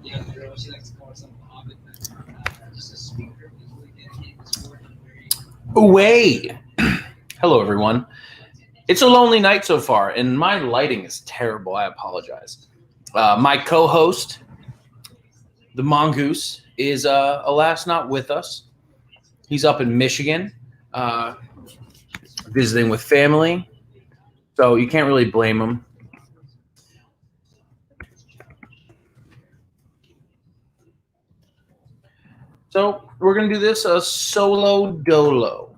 Yeah, the girl, she likes to call herself a hobbit. Just a speaker who's really dedicated to sport and very. Away. Hello, everyone. It's a lonely night so far, and my lighting is terrible. I apologize. My co-host, the mongoose, is alas not with us. He's up in Michigan, uh, visiting with family, so you can't really blame him. So we're gonna do this a solo dolo.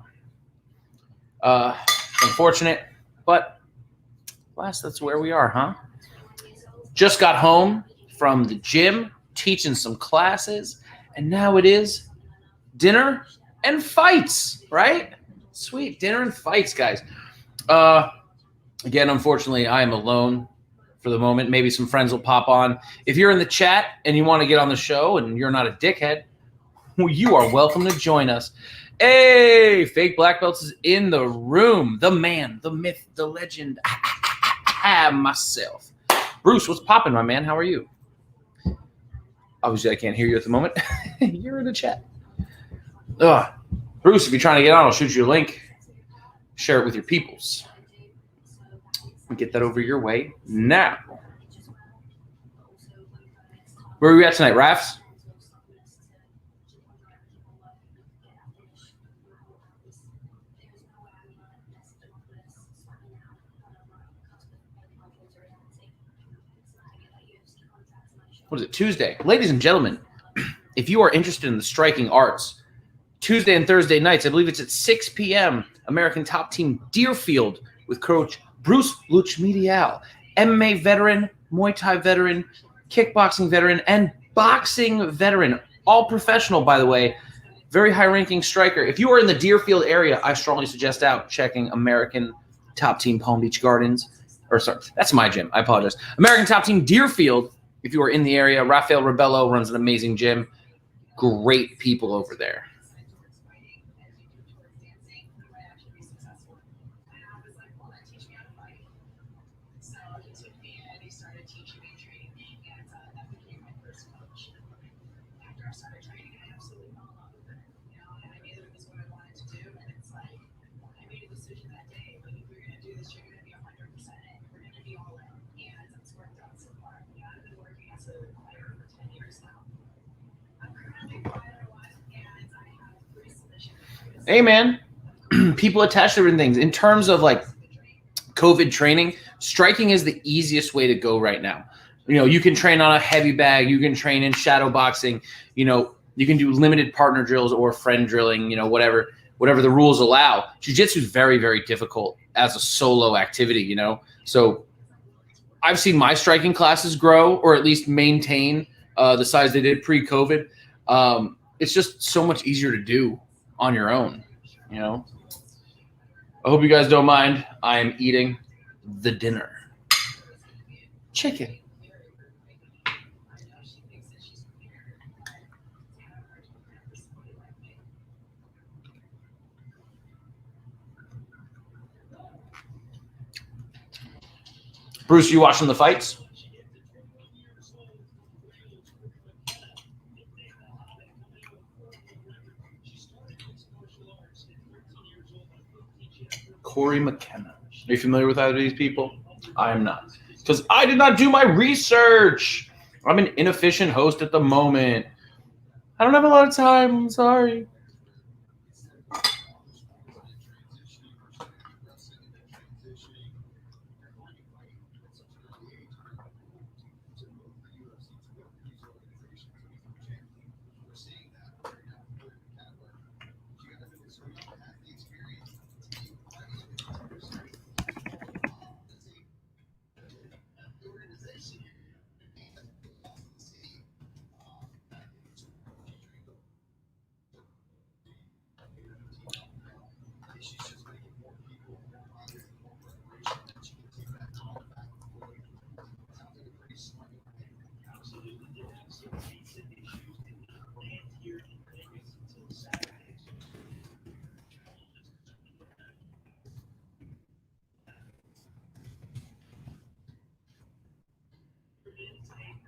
Uh, Unfortunate, but alas, that's where we are, huh? Just got home from the gym, teaching some classes, and now it is dinner and fights, right? Sweet dinner and fights, guys. Uh, Again, unfortunately, I am alone for the moment. Maybe some friends will pop on. If you're in the chat and you want to get on the show and you're not a dickhead, well, you are welcome to join us. Hey, Fake Black Belts is in the room. The man, the myth, the legend. Myself. Bruce, what's popping, my man? How are you? Obviously, I can't hear you at the moment. You're in the chat. Bruce, if you're trying to get on, I'll shoot you a link. Share it with your peoples. Get that over your way now. Where are we at tonight, Rafts? What is it? Tuesday. Ladies and gentlemen, if you are interested in the striking arts, Tuesday and Thursday nights, I believe it's at 6 p.m., American Top Team Deerfield with Coach Bruce Luch Medial, MMA veteran, Muay Thai veteran, kickboxing veteran, and boxing veteran. All professional, by the way. Very high-ranking striker. If you are in the Deerfield area, I strongly suggest out checking American Top Team Palm Beach Gardens. Or sorry, that's my gym. I apologize. American Top Team Deerfield. If you are in the area, Rafael Rebello runs an amazing gym. Great people over there. Hey, man, people attach different things. In terms of like COVID training, striking is the easiest way to go right now. You know, you can train on a heavy bag. You can train in shadow boxing. You know, you can do limited partner drills or friend drilling, you know, whatever the rules allow. Jiu-jitsu is very, very difficult as a solo activity, you know. So I've seen my striking classes grow or at least maintain the size they did pre-COVID. It's just so much easier to do on your own, you know. I hope you guys don't mind. I am eating the dinner. Chicken. Bruce, you watching the fights? Corey McKenna. Are you familiar with either of these people? I am not. Because I did not do my research. I'm an inefficient host at the moment. I don't have a lot of time. I'm sorry.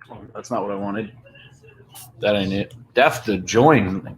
Oh, that's not what I wanted. That ain't it. That's the join.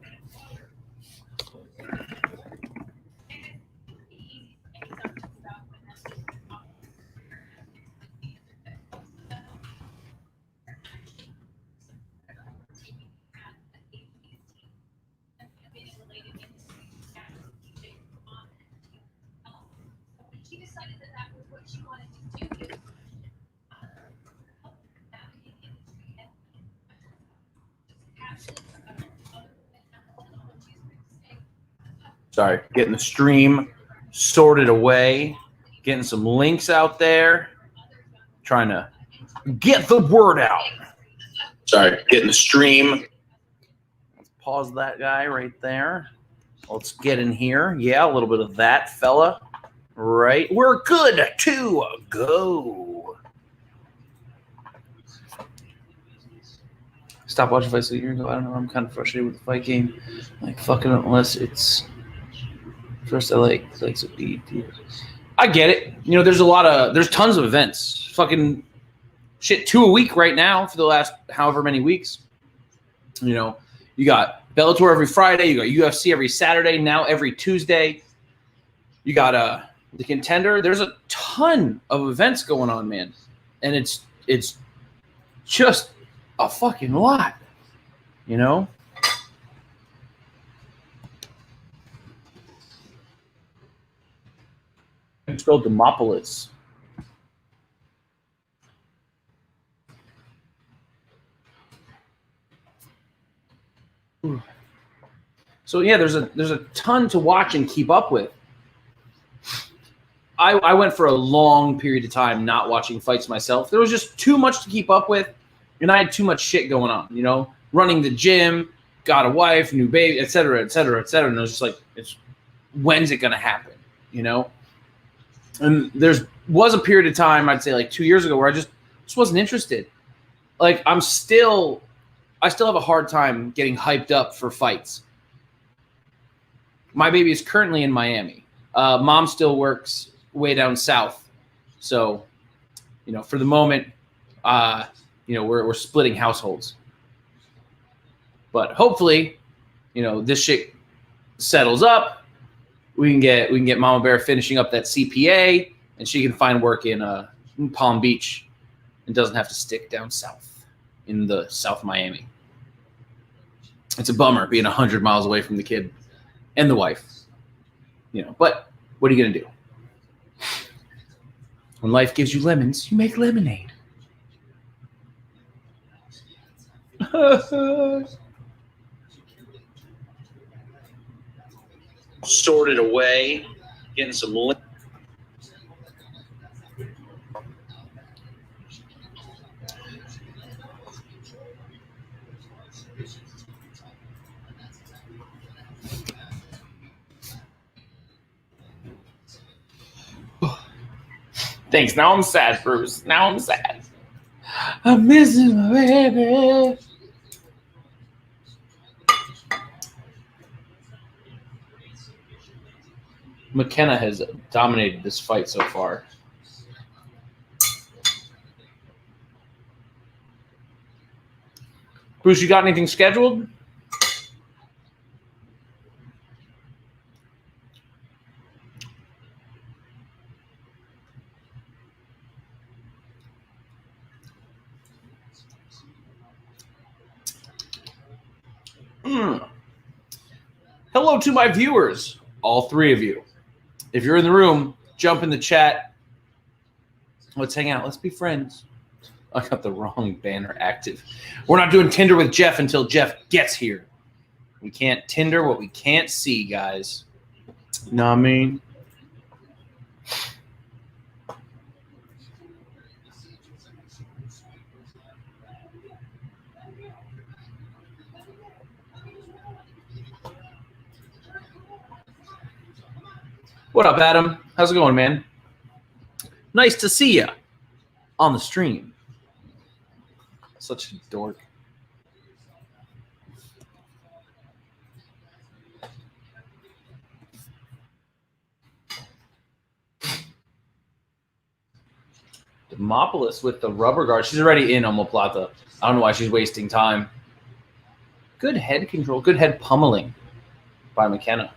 Sorry, getting the stream sorted away, getting some links out there, trying to get the word out. Sorry, getting the stream. Let's pause that guy right there. Let's get in here. Yeah, a little bit of that, fella. Right. We're good to go. Stop watching fights a year ago. I don't know. I'm kind of frustrated with the fight game. Like, fucking unless it's... First, I like to beat. I get it. You know, there's tons of events. Fucking shit, 2 a week right now for the last however many weeks. You know, you got Bellator every Friday. You got UFC every Saturday. Now every Tuesday. You got the Contender. There's a ton of events going on, man, and it's just a fucking lot. You know. It's called Demopolis. So yeah, there's a ton to watch and keep up with. I went for a long period of time not watching fights myself. There was just too much to keep up with, and I had too much shit going on. You know, running the gym, got a wife, new baby, et cetera, et cetera, et cetera. And it was just like, when's it gonna happen? You know. And was a period of time, I'd say like 2 years ago, where I just wasn't interested. Like I still have a hard time getting hyped up for fights. My baby is currently in Miami. Mom still works way down south. So, you know, for the moment, you know, we're splitting households. But hopefully, you know, this shit settles up. We can get Mama Bear finishing up that CPA, and she can find work in Palm Beach, and doesn't have to stick down south in the South Miami. It's a bummer being 100 miles away from the kid and the wife, you know. But what are you gonna do? When life gives you lemons, you make lemonade. Sorted away, getting some. Thanks. Now I'm sad, Bruce. Now I'm sad. I'm missing my baby. McKenna has dominated this fight so far. Bruce, you got anything scheduled? Hello to my viewers, all three of you. If you're in the room, jump in the chat. Let's hang out. Let's be friends. I got the wrong banner active. We're not doing Tinder with Jeff until Jeff gets here. We can't Tinder what we can't see, guys. You know what I mean? What up, Adam? How's it going, man? Nice to see you on the stream. Such a dork. Demopolis with the rubber guard. She's already in omoplata. I don't know why she's wasting time. Good head control, good head pummeling by McKenna.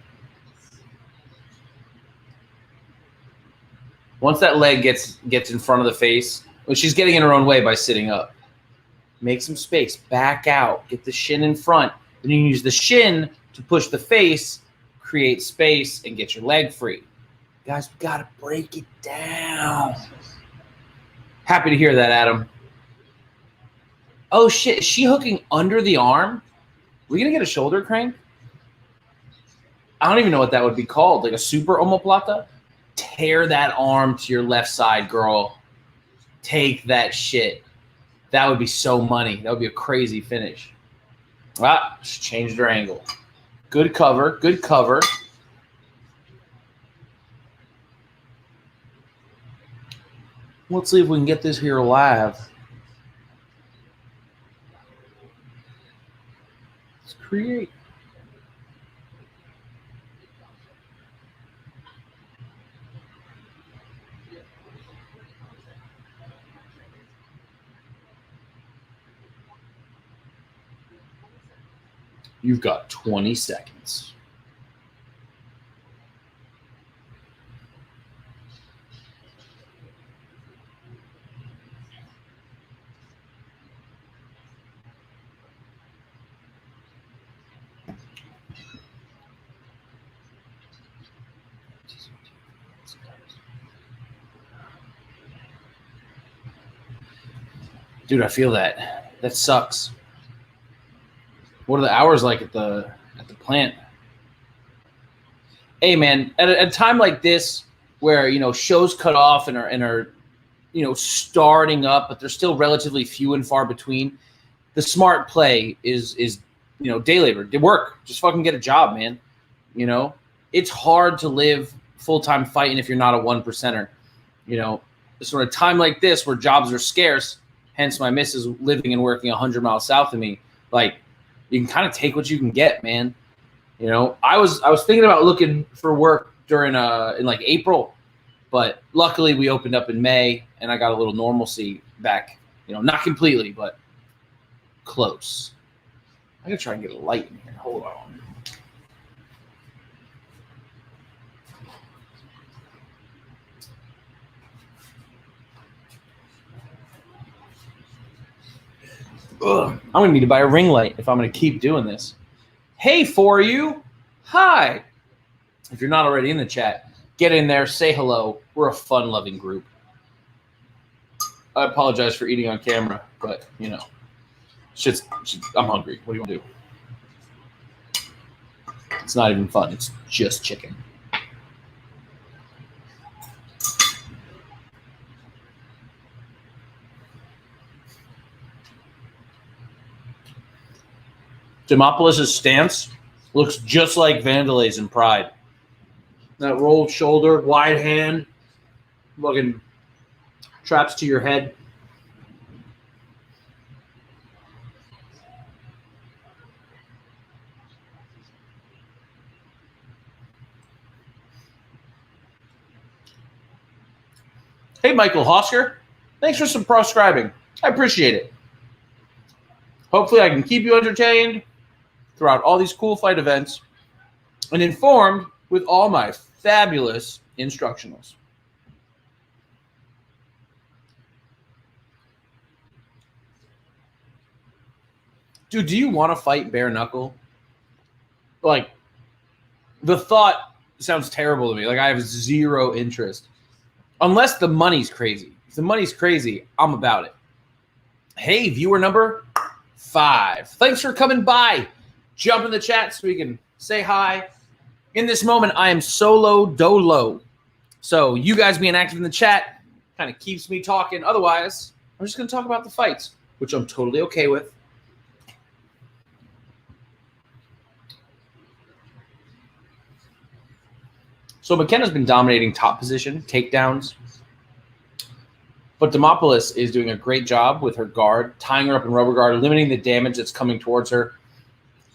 Once that leg gets in front of the face, well, she's getting in her own way by sitting up. Make some space, back out, get the shin in front. Then you can use the shin to push the face, create space, and get your leg free. Guys, we got to break it down. Happy to hear that, Adam. Oh, shit. Is she hooking under the arm? We going to get a shoulder crank? I don't even know what that would be called. Like a super omoplata? Tear that arm to your left side, girl. Take that shit. That would be so money. That would be a crazy finish. Ah, she changed her angle. Good cover. Good cover. Let's see if we can get this here live. Let's create. You've got 20 seconds. Dude, I feel that. That sucks. What are the hours like at the plant? Hey man, at a time like this where shows cut off and are starting up, but they're still relatively few and far between, the smart play is day labor. Work. Just fucking get a job, man. It's hard to live full-time fighting if you're not a 1%er. Sort of time like this where jobs are scarce, hence my missus living and working 100 miles south of me, like, you can kind of take what you can get, man. I was thinking about looking for work during in like April, but luckily we opened up in May and I got a little normalcy back. Not completely, but close. I gotta try and get a light in here. Hold on. Ugh, I'm going to need to buy a ring light if I'm going to keep doing this. Hey, for you. Hi. If you're not already in the chat, get in there, say hello. We're a fun-loving group. I apologize for eating on camera, but, I'm hungry. What do you want to do? It's not even fun. It's just chicken. Demopolis' stance looks just like Vandelay's in Pride. That rolled shoulder, wide hand, fucking traps to your head. Hey, Michael Hosker. Thanks for subscribing. I appreciate it. Hopefully I can keep you entertained throughout all these cool fight events and informed with all my fabulous instructionals. Dude, do you want to fight bare knuckle? Like, the thought sounds terrible to me. Like, I have zero interest. Unless the money's crazy. If the money's crazy, I'm about it. Hey, viewer number 5. Thanks for coming by. Jump in the chat so we can say hi. In this moment, I am solo dolo. So you guys being active in the chat kind of keeps me talking. Otherwise, I'm just going to talk about the fights, which I'm totally okay with. So McKenna's been dominating top position, takedowns. But Demopolis is doing a great job with her guard, tying her up in rubber guard, limiting the damage that's coming towards her.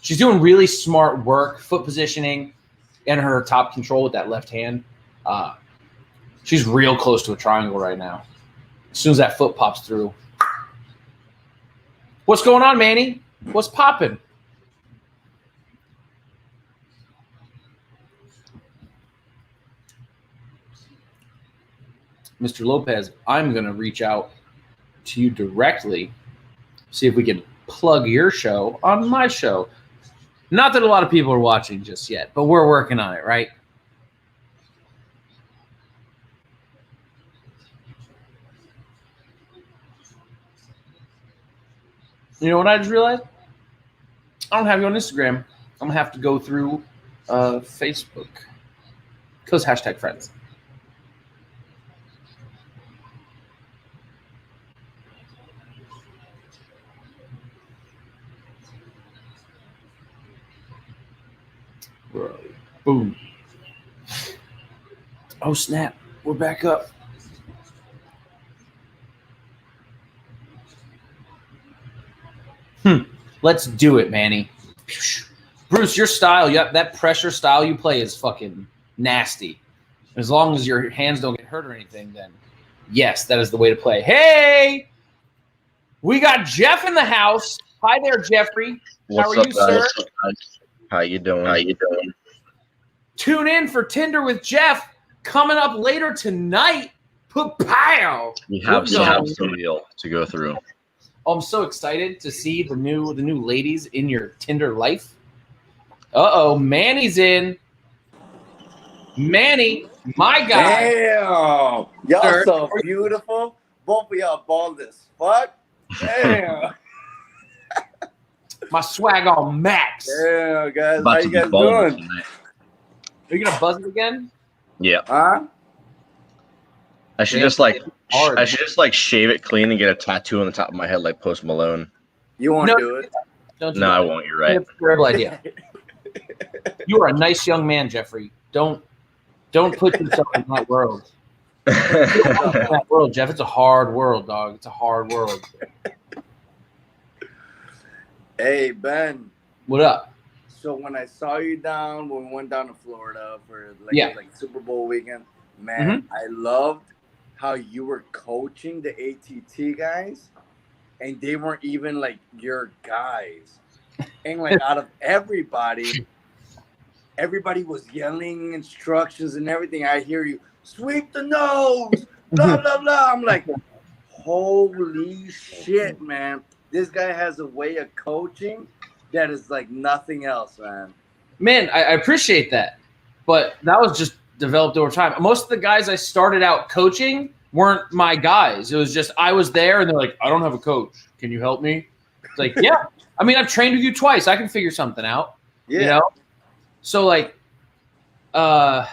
She's doing really smart work, foot positioning, and her top control with that left hand. She's real close to a triangle right now. As soon as that foot pops through. What's going on, Manny? What's popping? Mr. Lopez, I'm going to reach out to you directly, see if we can plug your show on my show. Not that a lot of people are watching just yet, but we're working on it, right? You know what I just realized? I don't have you on Instagram. I'm going to have to go through Facebook. Because #friends. Bro. Boom. Oh, snap. We're back up. Let's do it, Manny. Bruce, your style, that pressure style you play is fucking nasty. As long as your hands don't get hurt or anything, then yes, that is the way to play. Hey, we got Jeff in the house. Hi there, Jeffrey. How are you, sir? How you doing? Tune in for Tinder with Jeff coming up later tonight. Pow! We have some deal to go through. Oh, I'm so excited to see the new ladies in your Tinder life. Uh-oh, Manny's in. Manny, my guy. Damn. Y'all so beautiful. Both of y'all bald as fuck. Damn. My swag on max. Damn, guys. About How to you be guys bald doing? tonight. Are you gonna buzz it again? Yeah. Huh? I should just shave it clean and get a tattoo on the top of my head like Post Malone. You won't do it? Don't do No, that. I won't. You're right. That's a terrible idea. You are a nice young man, Jeffrey. Don't put yourself in that world. In that world, Jeff. It's a hard world, dog. It's a hard world. Hey, Ben. What up? So when I saw you when we went down to Florida for like Super Bowl weekend, man, I loved how you were coaching the ATT guys, and they weren't even like your guys. And like out of everybody was yelling instructions and everything. I hear you sweep the nose, blah blah blah. I'm like, holy shit, man! This guy has a way of coaching that is like nothing else, man. Man, I appreciate that, but that was just developed over time. Most of the guys I started out coaching weren't my guys. It was just I was there, and they're like, "I don't have a coach. Can you help me?" It's like, yeah. I mean, I've trained with you twice. I can figure something out. Yeah. You know? So, like, I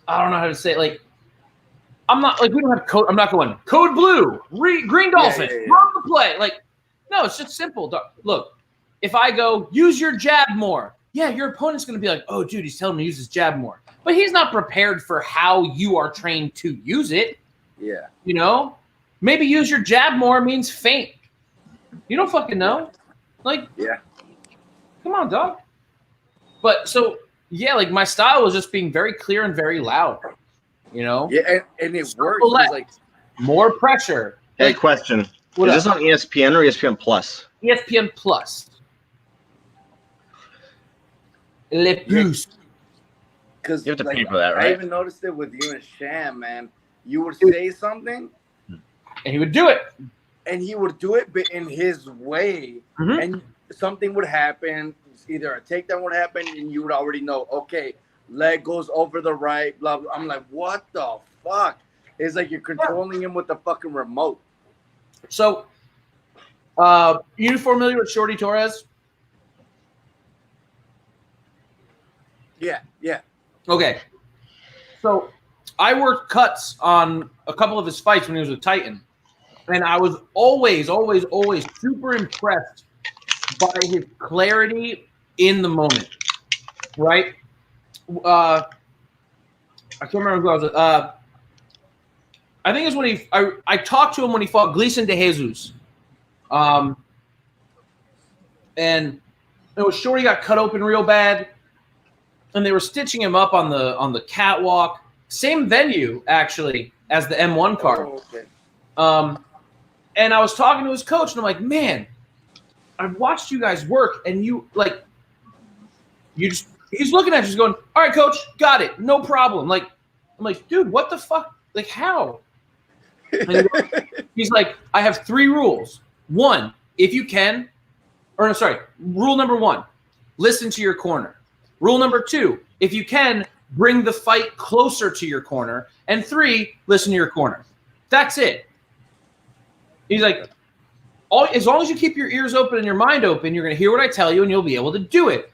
don't know how to say it. Like, I'm not, like, we don't have code. I'm not going, code blue, green dolphin, run the play. Like, no, it's just simple. Look, if I go, use your jab more. Yeah, your opponent's going to be like, oh, dude, he's telling me to use his jab more. But he's not prepared for how you are trained to use it. Yeah. You know? Maybe use your jab more means feint. You don't fucking know. Like, yeah. Come on, dog. But so, yeah, like my style was just being very clear and very loud, you know? Yeah, and it worked. It was like more pressure. Hey, like, question. Is this on ESPN or ESPN Plus? ESPN Plus. Le Plus. Because you have to pay for that, right? I even noticed it with you and Sham, man. You would say something, and he would do it. And he would do it, but in his way. Mm-hmm. And something would happen. Either a takedown would happen, and you would already know, okay, leg goes over the right, blah, blah. I'm like, what the fuck? It's like you're controlling him with the fucking remote. So, you familiar with Shorty Torres? Yeah. Okay. So, I worked cuts on a couple of his fights when he was with Titan. And I was always super impressed by his clarity in the moment, right? I can't remember who I was with. I think it's when I talked to him when he fought Gleison de Jesus. And it was Shorty got cut open real bad, and they were stitching him up on the catwalk. Same venue, actually, as the M1 card. Oh, okay. And I was talking to his coach, and I'm like, man, I've watched you guys work, and he's looking at you, just going, all right, coach, got it, no problem. Like, I'm like, dude, what the fuck? Like how? And he's like, I have 3 rules. 1, if you can, or no, sorry, rule number 1, listen to your corner. Rule number 2, if you can, bring the fight closer to your corner. And 3, listen to your corner. That's it. He's like, as long as you keep your ears open and your mind open, you're going to hear what I tell you and you'll be able to do it.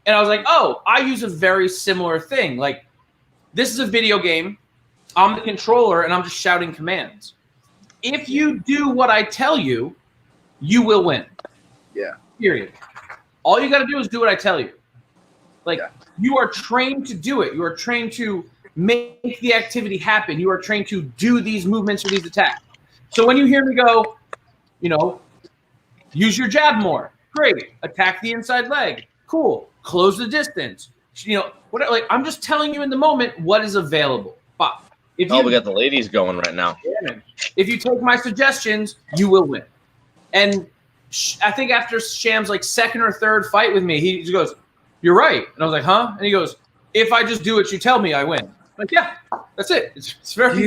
And I was like, oh, I use a very similar thing. Like, this is a video game. I'm the controller and I'm just shouting commands. If you do what I tell you, you will win. Yeah. Period. All you got to do is do what I tell you. Like, you are trained to do it. You are trained to make the activity happen. You are trained to do these movements or these attacks. So when you hear me go, use your jab more. Great. Attack the inside leg. Cool. Close the distance. Like, I'm just telling you in the moment what is available. But we got the ladies going right now. If you take my suggestions, you will win. And I think after Sham's like 2nd or 3rd fight with me, he just goes, "You're right." And I was like, "Huh?" And he goes, "If I just do what you tell me, I win." I'm like, yeah, that's it. It's very. Do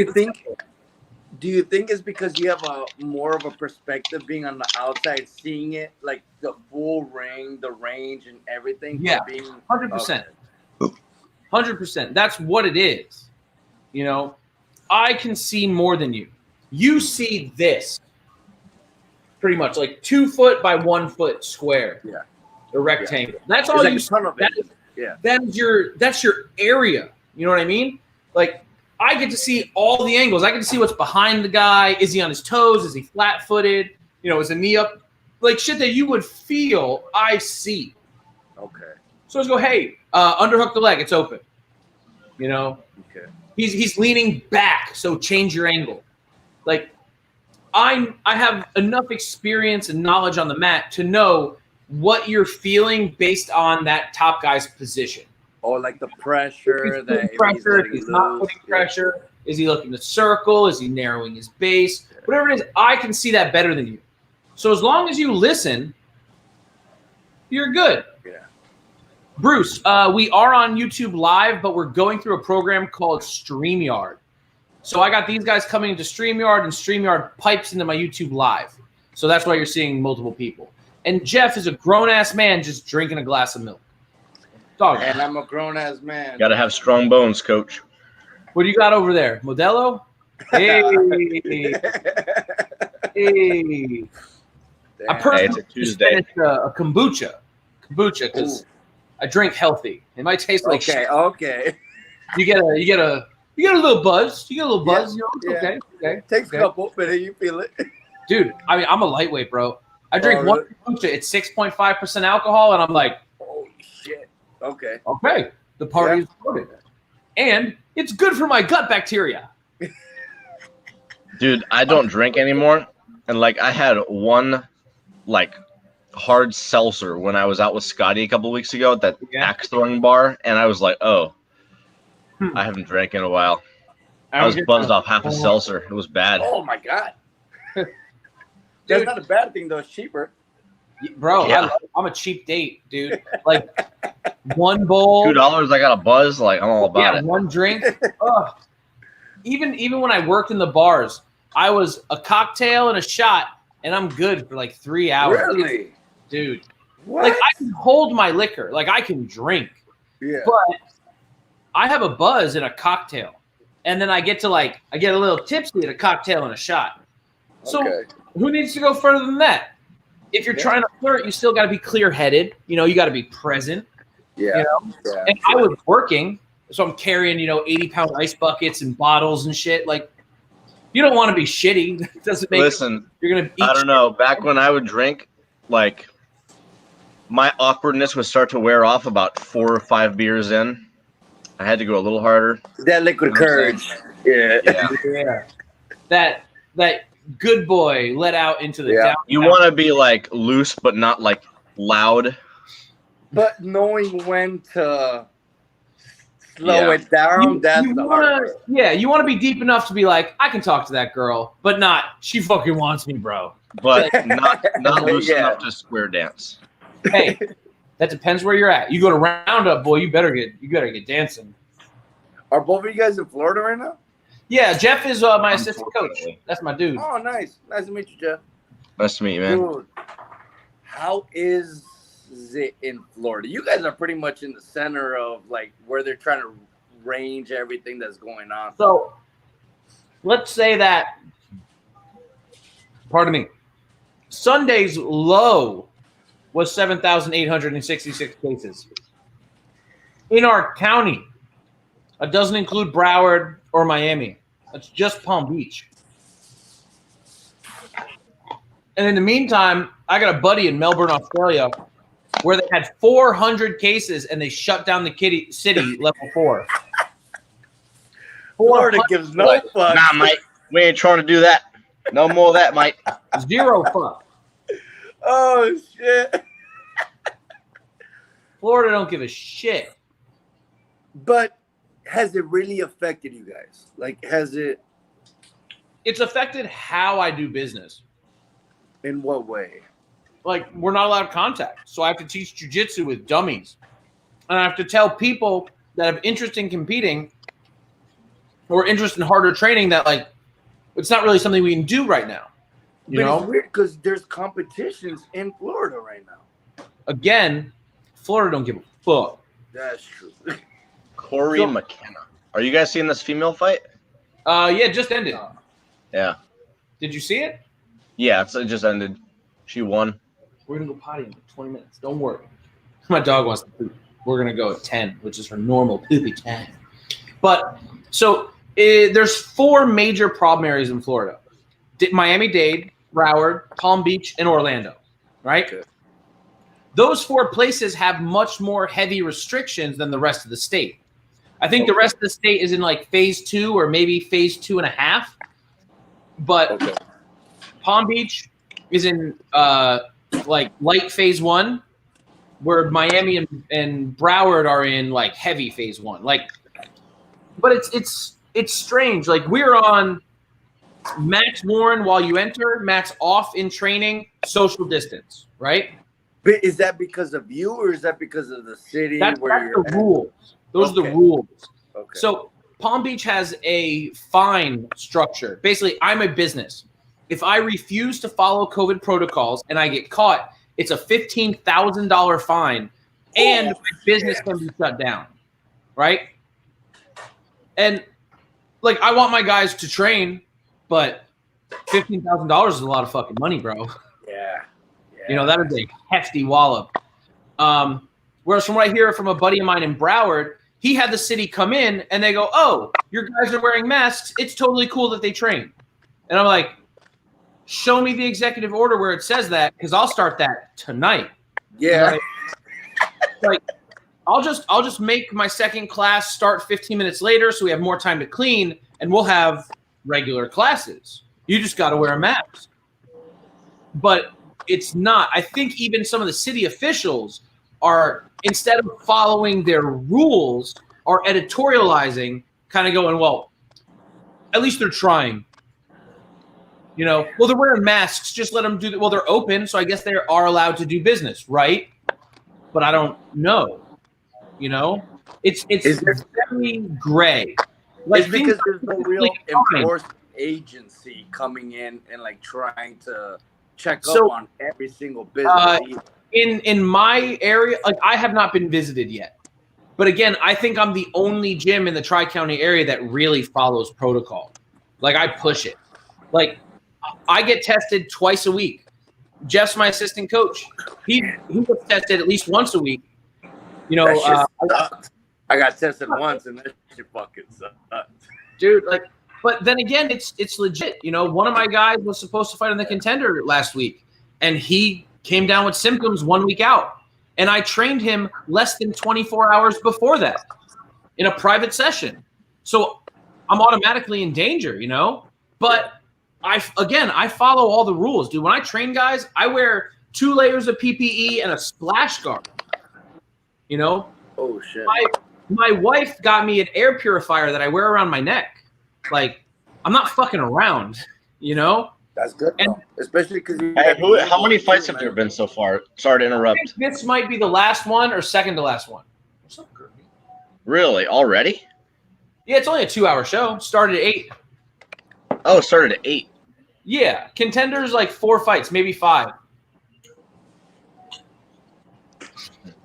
you think it's because you have more of a perspective being on the outside, seeing it like the full ring, the range, and everything? Yeah, 100%. 100%. That's what it is. I can see more than you. You see this, pretty much like 2 foot by 1 foot square. Yeah, a rectangle. Yeah. That's all you see. That's your area. You know what I mean? Like, I get to see all the angles. I get to see what's behind the guy. Is he on his toes? Is he flat-footed? Is a knee up? Like, shit that you would feel, I see. Okay. So I just go, hey, underhook the leg. It's open. Okay. He's leaning back, so change your angle. Like, I have enough experience and knowledge on the mat to know what you're feeling based on that top guy's position. Or like the pressure. If he's not putting pressure, is he looking to circle? Is he narrowing his base? Whatever it is, I can see that better than you. So as long as you listen, you're good. Yeah. Bruce, we are on YouTube Live, but we're going through a program called StreamYard. So I got these guys coming into StreamYard, and StreamYard pipes into my YouTube Live. So that's why you're seeing multiple people. And Jeff is a grown-ass man just drinking a glass of milk. Dog. And I'm a grown-ass man. Got to have strong bones, coach. What do you got over there? Modelo? Hey. Hey. I personally just finished a kombucha. Because I drink healthy. It might taste like shit. Okay. You get a little buzz. Okay. Takes a couple, but then you feel it. Dude, I mean, I'm a lightweight, bro. I drink one kombucha. It's 6.5% alcohol, and I'm like, holy shit. Okay. The party is loaded. And it's good for my gut bacteria. Dude, I don't drink anymore. And, like, I had one, like, hard seltzer when I was out with Scotty a couple of weeks ago at that axe throwing bar. And I was like, I haven't drank in a while. I was buzzed off half a seltzer. It was bad. Oh, my God. That's not a bad thing, though. It's cheaper. Bro, yeah. I'm a cheap date, dude. Like, one bowl. $2, I got a buzz. Like, I'm all about it. One drink. Even when I worked in the bars, I was a cocktail and a shot, and I'm good for like 3 hours. Really? Dude. What? Like, I can hold my liquor. Like, I can drink. Yeah. But I have a buzz in a cocktail. And then I get a little tipsy at a cocktail and a shot. So who needs to go further than that? If you're trying to flirt, you still got to be clear-headed. You got to be present. Yeah. And I was working, so I'm carrying, 80-pound ice buckets and bottles and shit. Like, you don't want to be shitty. It doesn't make Listen, you're going to eat I don't know. Back when I would drink, like, my awkwardness would start to wear off about 4 or 5 beers in. I had to go a little harder. That liquid courage. Yeah. That good boy let out into the down. You want to be like loose, but not like loud. But knowing when to slow it down, that's the hard part. Yeah, you want to be deep enough to be like, I can talk to that girl, but not, she fucking wants me, bro. But not loose enough to square dance. Hey, that depends where you're at. You go to Roundup, boy, you better get dancing. Are both of you guys in Florida right now? Yeah, Jeff is my assistant coach. Unfortunately. That's my dude. Oh, nice. Nice to meet you, Jeff. Nice to meet you, man. Dude, how is it in Florida? You guys are pretty much in the center of like where they're trying to range everything that's going on. So let's say that, pardon me, Sunday's low was 7,866 cases. In our county, it doesn't include Broward or Miami. It's just Palm Beach. And in the meantime, I got a buddy in Melbourne, Australia, where they had 400 cases and they shut down the city level 4. Florida gives no fuck. Nah, Mike. We ain't trying to do that. No more of that, Mike. 0 fuck. Oh, shit. Florida don't give a shit. But has it really affected you guys? Like, has it? It's affected how I do business. In what way? Like, we're not allowed contact. So I have to teach jiu-jitsu with dummies. And I have to tell people that have interest in competing or interest in harder training that, like, it's not really something we can do right now. You know? It's weird because there's competitions in Florida right now. Again, Florida don't give a fuck. That's true. Corey McKenna. Are you guys seeing this female fight? Yeah, it just ended. Yeah. Did you see it? Yeah, it just ended. She won. We're going to go potty in like 20 minutes. Don't worry. My dog wants to poop. We're going to go at 10, which is her normal poopy time. But so there's 4 major problem areas in Florida. Miami-Dade, Broward, Palm Beach, and Orlando, right? Okay. Those 4 places have much more heavy restrictions than the rest of the state. I think the rest of the state is in like phase 2 or maybe phase 2.5. But Palm Beach is in like light phase 1, where Miami and Broward are in like heavy phase 1. Like, but it's strange. Like, we're on max Warren while you enter, max off in training, social distance, right? But is that because of you, or is that because of the city That's where you're the rules. Those are the Okay. rules. Okay. So Palm Beach has a fine structure. Basically, I'm a business. If I refuse to follow COVID protocols and I get caught, it's a $15,000 fine, and my business can be shut down, right? And like, I want my guys to train, but $15,000 is a lot of fucking money, bro. Yeah. You know, that is a hefty wallop. Whereas from what I hear from a buddy of mine in Broward, he had the city come in and they go, "Oh, your guys are wearing masks. It's totally cool that they train." And I'm like, show me the executive order where it says that, because I'll start that tonight. Yeah. Like, I'll just make my second class start 15 minutes later so we have more time to clean, and we'll have regular classes. You just got to wear a mask. But it's not. I think even some of the city officials are, instead of following their rules, are editorializing, kind of going, well, at least they're trying. You know, well, they're wearing masks. Just let them do that. Well, they're open, so I guess they are allowed to do business, right? But I don't know. You know, it's very gray. Like, It's because there's no real fine. enforcement agency coming in and like trying to check So, up on every single business. In my area, like, I have not been visited yet. But again, I think I'm the only gym in the Tri-County area that really follows protocol. Like, I push it. Like, I get tested twice a week. Jeff's my assistant coach. He gets tested at least once a week. You know, That shit sucks. I got tested once and that shit fucking sucked. dude, like, but then again, it's legit. You know, one of my guys was supposed to fight on the Contender last week, and he came down with symptoms 1 week out. And I trained him less than 24 hours before that in a private session. So I'm automatically in danger, you know? But I follow all the rules, dude. When I train guys, I wear 2 layers of PPE and a splash guard. You know? Oh shit. My wife got me an air purifier that I wear around my neck. Like, I'm not fucking around, you know? That's good, And- though. Especially because Hey, how many fights have there been so far? Sorry to I interrupt. think this might be the last one or second to last one. What's up, Kirby? Really? Already? Yeah, it's only a 2-hour show. Started at 8. Oh, it started at 8. Yeah, Contender's like 4 fights, maybe 5.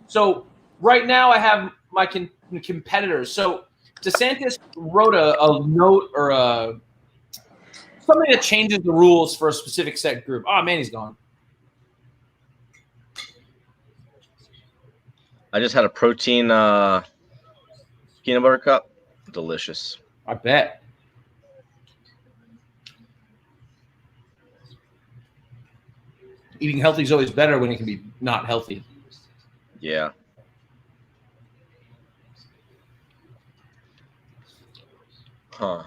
So right now I have my competitors. So DeSantis wrote a note or something that changes the rules for a specific set group. Oh, man, he's gone. I just had a protein peanut butter cup. Delicious. I bet. Eating healthy is always better when it can be not healthy. Yeah. Huh.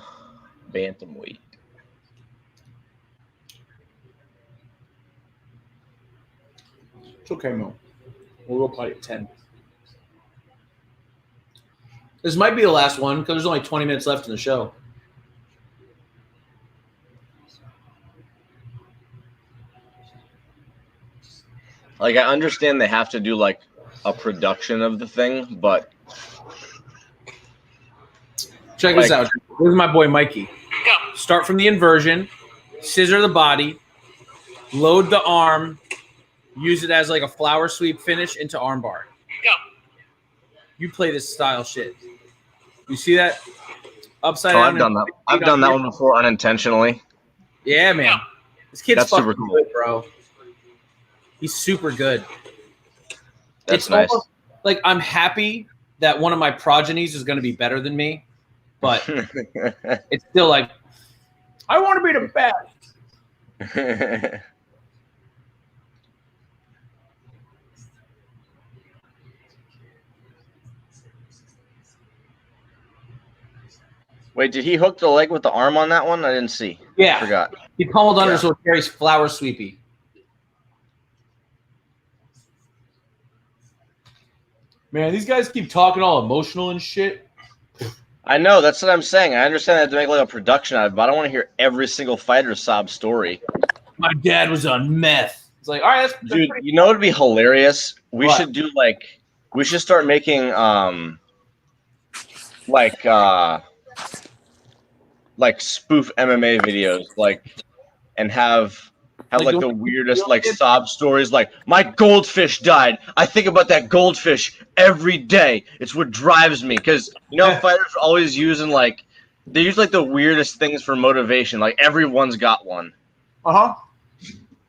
Bantamweight. It's okay, Mo. We'll go play at 10. This might be the last one because there's only 20 minutes left in the show. Like, I understand they have to do, like, a production of the thing, but... Check this out. This is my boy Mikey. Go. Start from the inversion, scissor the body, load the arm, use it as like a flower sweep finish into armbar. Go. You play this style shit. You see that? Upside down. I've done that. I've done that one before unintentionally. Yeah, man. This kid's That's super cool, good, bro. He's super good. That's it's nice. Almost, like, I'm happy that one of my progenies is going to be better than me, but it's still like, I want to be the best. Wait, did he hook the leg with the arm on that one? I didn't see. Yeah. I forgot. He pummeled under so it carries flower sweepy. Man, these guys keep talking all emotional and shit. I know, that's what I'm saying. I understand they have to make like a production out of it, but I don't want to hear every single fighter's sob story. My dad was on meth. It's like, all right, that's dude, you know what would be hilarious? We should do we should start making like spoof MMA videos, and have like the weirdest sob stories, like my goldfish died. I think about that goldfish every day. It's what drives me, because fighters are always using they use the weirdest things for motivation. Like everyone's got one.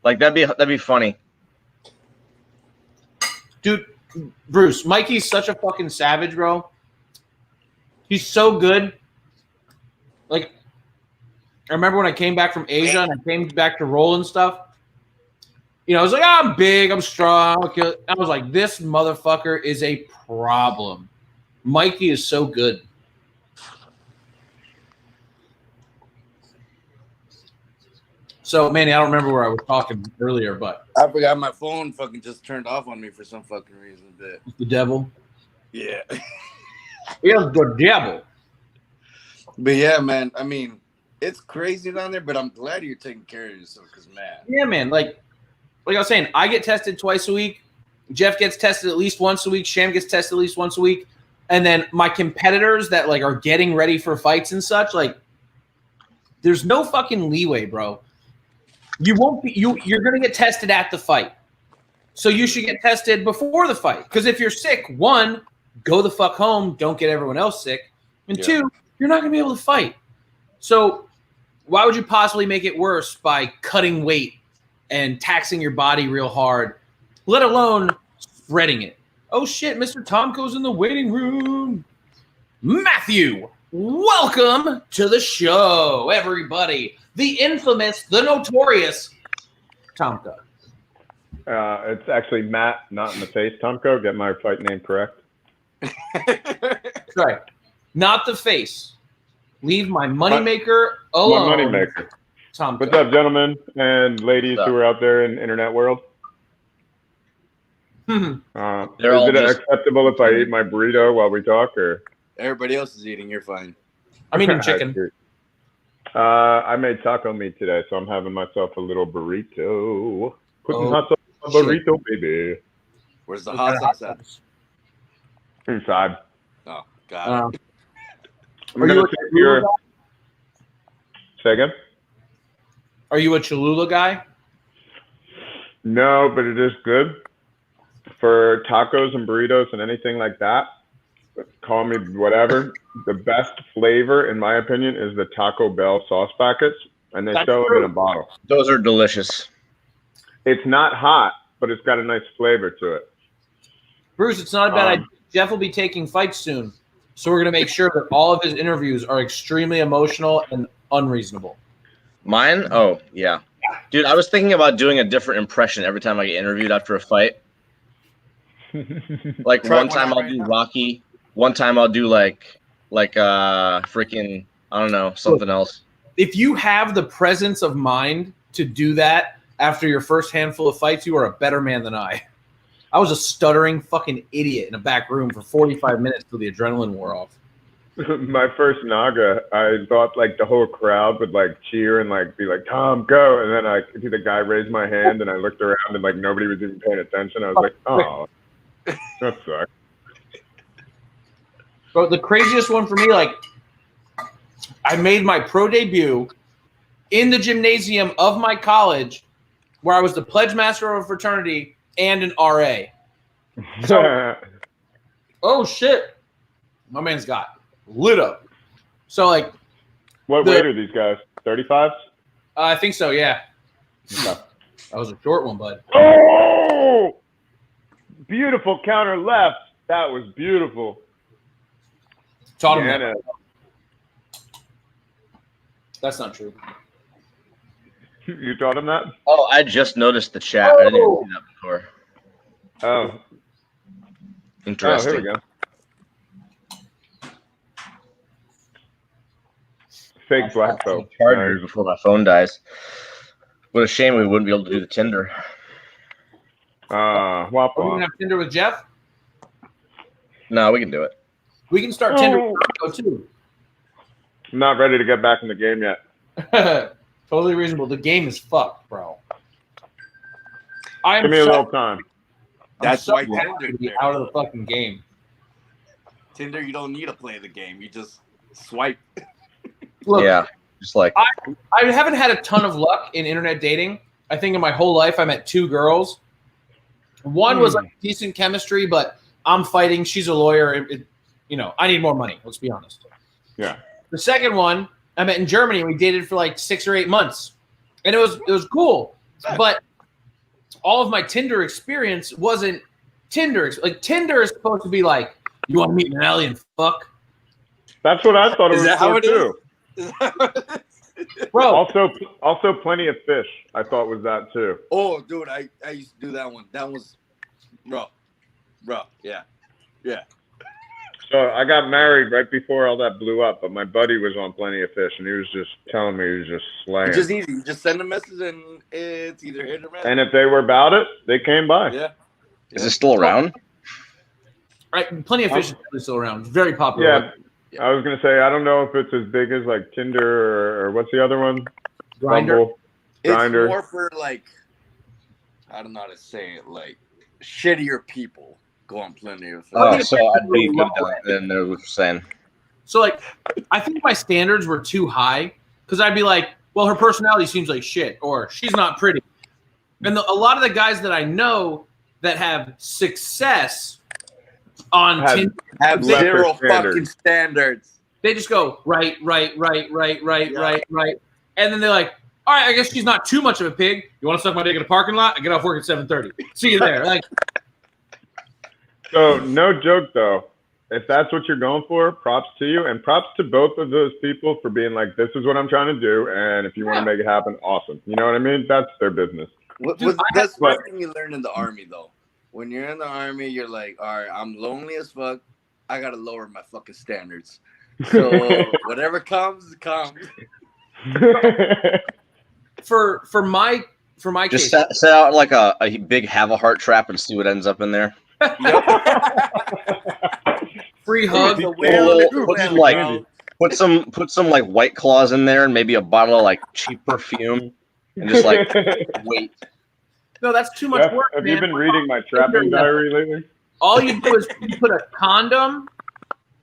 Like that'd be funny. Dude, Bruce, Mikey's such a fucking savage, bro. He's so good. Like, I remember when I came back from Asia and I came back to roll and stuff. I was like, I'm big, I'm strong. I was like, this motherfucker is a problem. Mikey is so good. So, Manny, I don't remember where I was talking earlier, but I forgot my phone fucking just turned off on me for some fucking reason. The devil? Yeah. Yeah, the devil. But yeah, man, I mean, it's crazy down there, but I'm glad you're taking care of yourself, because, man. Yeah, man, like I was saying, I get tested twice a week. Jeff gets tested at least once a week. Sham gets tested at least once a week. And then my competitors that are getting ready for fights and such, there's no fucking leeway, bro. You won't be you're gonna get tested at the fight. So you should get tested before the fight. Because if you're sick, 1, go the fuck home, don't get everyone else sick. And 2, you're not gonna be able to fight. So why would you possibly make it worse by cutting weight and taxing your body real hard, let alone spreading it? Oh shit, Mr. Tomko's in the waiting room. Matthew, welcome to the show, everybody. The infamous, the notorious Tomko. It's actually Matt, not in the face. Tomko, get my fight name correct. That's right. Not the face. Leave my moneymaker alone. My moneymaker. Tomko. What's up, gentlemen and ladies who are out there in the internet world? Is it acceptable if I eat my burrito while we talk, or everybody else is eating? You're fine. I'm eating chicken. I made taco meat today, so I'm having myself a little burrito. Putting hot sauce on burrito, baby. Where's the hot sauce at? Inside. Oh, got it. I'm gonna take your. Say again? Are you a Cholula guy? No, but it is good for tacos and burritos and anything like that. Call me whatever. The best flavor, in my opinion, is the Taco Bell sauce packets, and they sell them in a bottle. Those are delicious. It's not hot, but it's got a nice flavor to it. Bruce, it's not a bad idea. Jeff will be taking fights soon, so we're going to make sure that all of his interviews are extremely emotional and unreasonable. Mine? Oh, yeah. Dude, I was thinking about doing a different impression every time I get interviewed after a fight. Like one time I'll do Rocky, one time I'll do like freaking, I don't know, something else. If you have the presence of mind to do that after your first handful of fights, you are a better man than I. I was a stuttering fucking idiot in a back room for 45 minutes till the adrenaline wore off. My first Naga, I thought like the whole crowd would like cheer and like be like, Tom, go. And then I see the guy raise my hand and I looked around and like nobody was even paying attention. I was like, oh, that sucks. But the craziest one for me, like, I made my pro debut in the gymnasium of my college where I was the pledge master of a fraternity and an RA. So, oh, shit. My man's got lit up. So, like. What weight are these guys? 35s? I think so, yeah. That was a short one, bud. Oh! Beautiful counter left. That was beautiful. Taught him that. That's not true. You taught him that? Oh, I just noticed the chat. I didn't even see that before. Oh. Interesting. Oh, here we go. Fake black belt. Charger before my phone dies. What a shame we wouldn't be able to do the Tinder. Are we going to have Tinder with Jeff? No, we can do it. We can start Tinder with Marco, too. I'm not ready to get back in the game yet. Totally reasonable. The game is fucked, bro. Give me a little time. That's why Tinder to be out of the fucking game. Tinder, you don't need to play the game. You just swipe. Look, yeah, just like I haven't had a ton of luck in internet dating. I think in my whole life I met 2 girls. One was like decent chemistry, but I'm fighting. She's a lawyer. I need more money. Let's be honest. Yeah. The second one I met in Germany, and we dated for like 6 or 8 months, and it was cool. But all of my Tinder experience wasn't Tinder. Like Tinder is supposed to be like, you want to meet in an alley and fuck. That's what I thought it was for too. Bro. Also Plenty of Fish, I thought was that too. Oh, dude, I used to do that one. That was rough. Yeah. So I got married right before all that blew up, but my buddy was on Plenty of Fish, and he was just telling me he was just slaying. It's just easy. You just send a message, and it's either hit or miss. And if they were about it, they came by. Yeah. Is it still around? Right, Plenty of Fish is still around. It's very popular. Yeah, I was gonna say I don't know if it's as big as like Tinder or what's the other one? Grindr. Grindr. It's more for like, I don't know how to say it, like shittier people go on Plenty of Fish. Oh, so I'd be good than what you're saying. So like, I think my standards were too high because I'd be like, well, her personality seems like shit, or she's not pretty. And a lot of the guys that I know that have success on Tinder have zero fucking standards. They just go right, and then they're like, all right, I guess she's not too much of a pig. You want to suck my dick in a parking lot? I get off work at 7:30. See you there. Like, so no joke though. If that's what you're going for, props to you, and props to both of those people for being like, this is what I'm trying to do, and if you want to make it happen, awesome. You know what I mean? That's their business. That's one thing you learn in the Army, though. When you're in the Army, you're like, all right, I'm lonely as fuck. I got to lower my fucking standards. So whatever comes, comes. For my just case, set out like a big have a heart trap and see what ends up in there. Free hug. Put some like White Claws in there and maybe a bottle of like cheap perfume and just like wait. No, that's too much work. Have you been reading my trapping diary lately? All you do is you put a condom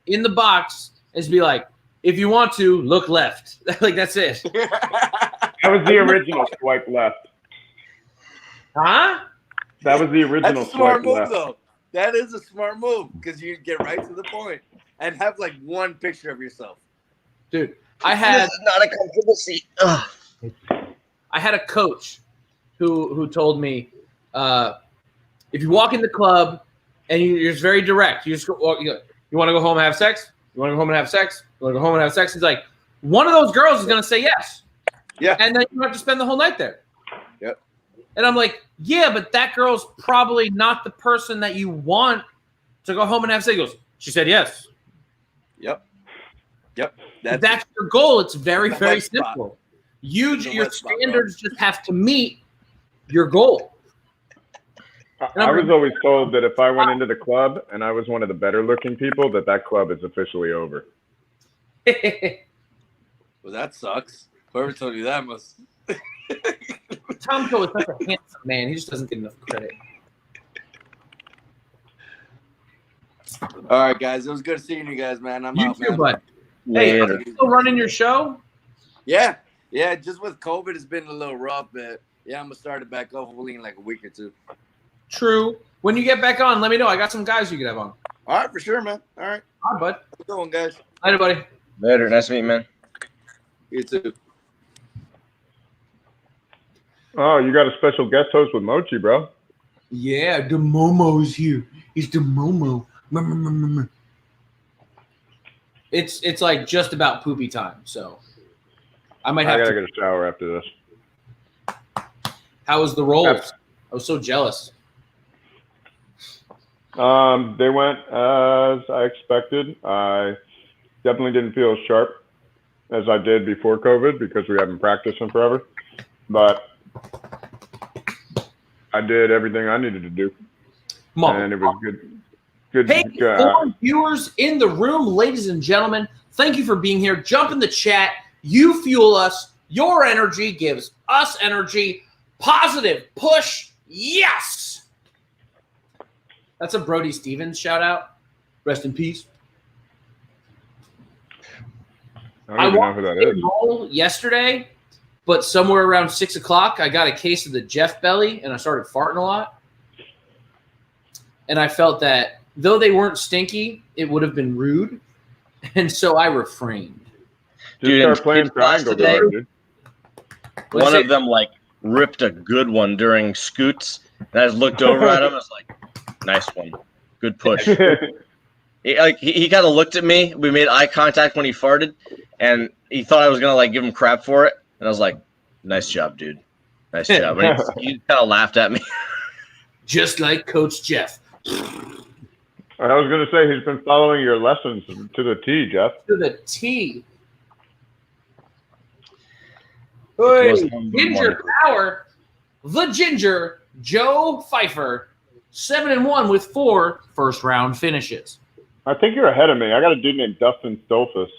in the box and just be like, If you want to, look left. Like, that's it. That was the original swipe left. Huh? That was the original That's a smart swipe move, left. though. That is a smart move because you get right to the point and have like one picture of yourself. Dude, I had This is not a comfortable seat. Ugh. I had a coach who told me, if you walk in the club and you're just very direct, you just go, you want to go home and have sex? You want to go home and have sex? You want to go home and have sex? He's like, one of those girls is going to say yes. Yeah. And then you have to spend the whole night there. Yep. And I'm like, yeah, but that girl's probably not the person that you want to go home and have sex. He goes, she said yes. Yep. That's your goal. It's very, the very wet spot. simple. Your wet spot, standards just have to meet your goal. I was always told that if I went into the club and I was one of the better looking people, that club is officially over. Well, that sucks. Whoever told you that must. Tom Cole is such a handsome man. He just doesn't get enough credit. All right, guys. It was good seeing you guys, man. I'm You out, too, man. bud. Hey, are Later. you still running your show? Yeah. Just with COVID, it's been a little rough, but yeah, I'm gonna start it back up hopefully in like a week or two. True. When you get back on, let me know. I got some guys you could have on. All right, for sure, man. All right, All right, bud. have a good one, guys. Later, buddy. Later. Nice to meet you, man. You too. Oh, you got a special guest host with Mochi, bro. Yeah, the Momo's here. He's the Momo. It's like just about poopy time, so I might I have gotta to. get a shower after this. How was the rolls? Yep. I was so jealous. They went as I expected. I definitely didn't feel as sharp as I did before COVID because we haven't practiced in forever. But I did everything I needed to do, and it was good. Hey, foreign viewers in the room, ladies and gentlemen, thank you for being here. Jump in the chat. You fuel us. Your energy gives us energy. Positive push. Yes. That's a Brody Stevens shout out. Rest in peace. I don't even know who that is. Roll yesterday, but somewhere around 6 o'clock, I got a case of the Jeff belly, and I started farting a lot. And I felt that though they weren't stinky, it would have been rude, and so I refrained. Just start playing triangle guard, dude. One of them like ripped a good one during scoots, and I just looked over at him. I was like, "Nice one, good push." He kind of looked at me. We made eye contact when he farted, and he thought I was gonna like give him crap for it. And I was like, "Nice job, dude. Nice job." And he kind of laughed at me. Just like Coach Jeff. I was going to say he's been following your lessons to the T, Jeff. To the T. Hey, Ginger Power, the Ginger, Joe Pfeiffer, 7-1 with 4 first-round finishes. I think you're ahead of me. I got a dude named Dustin Stolfus.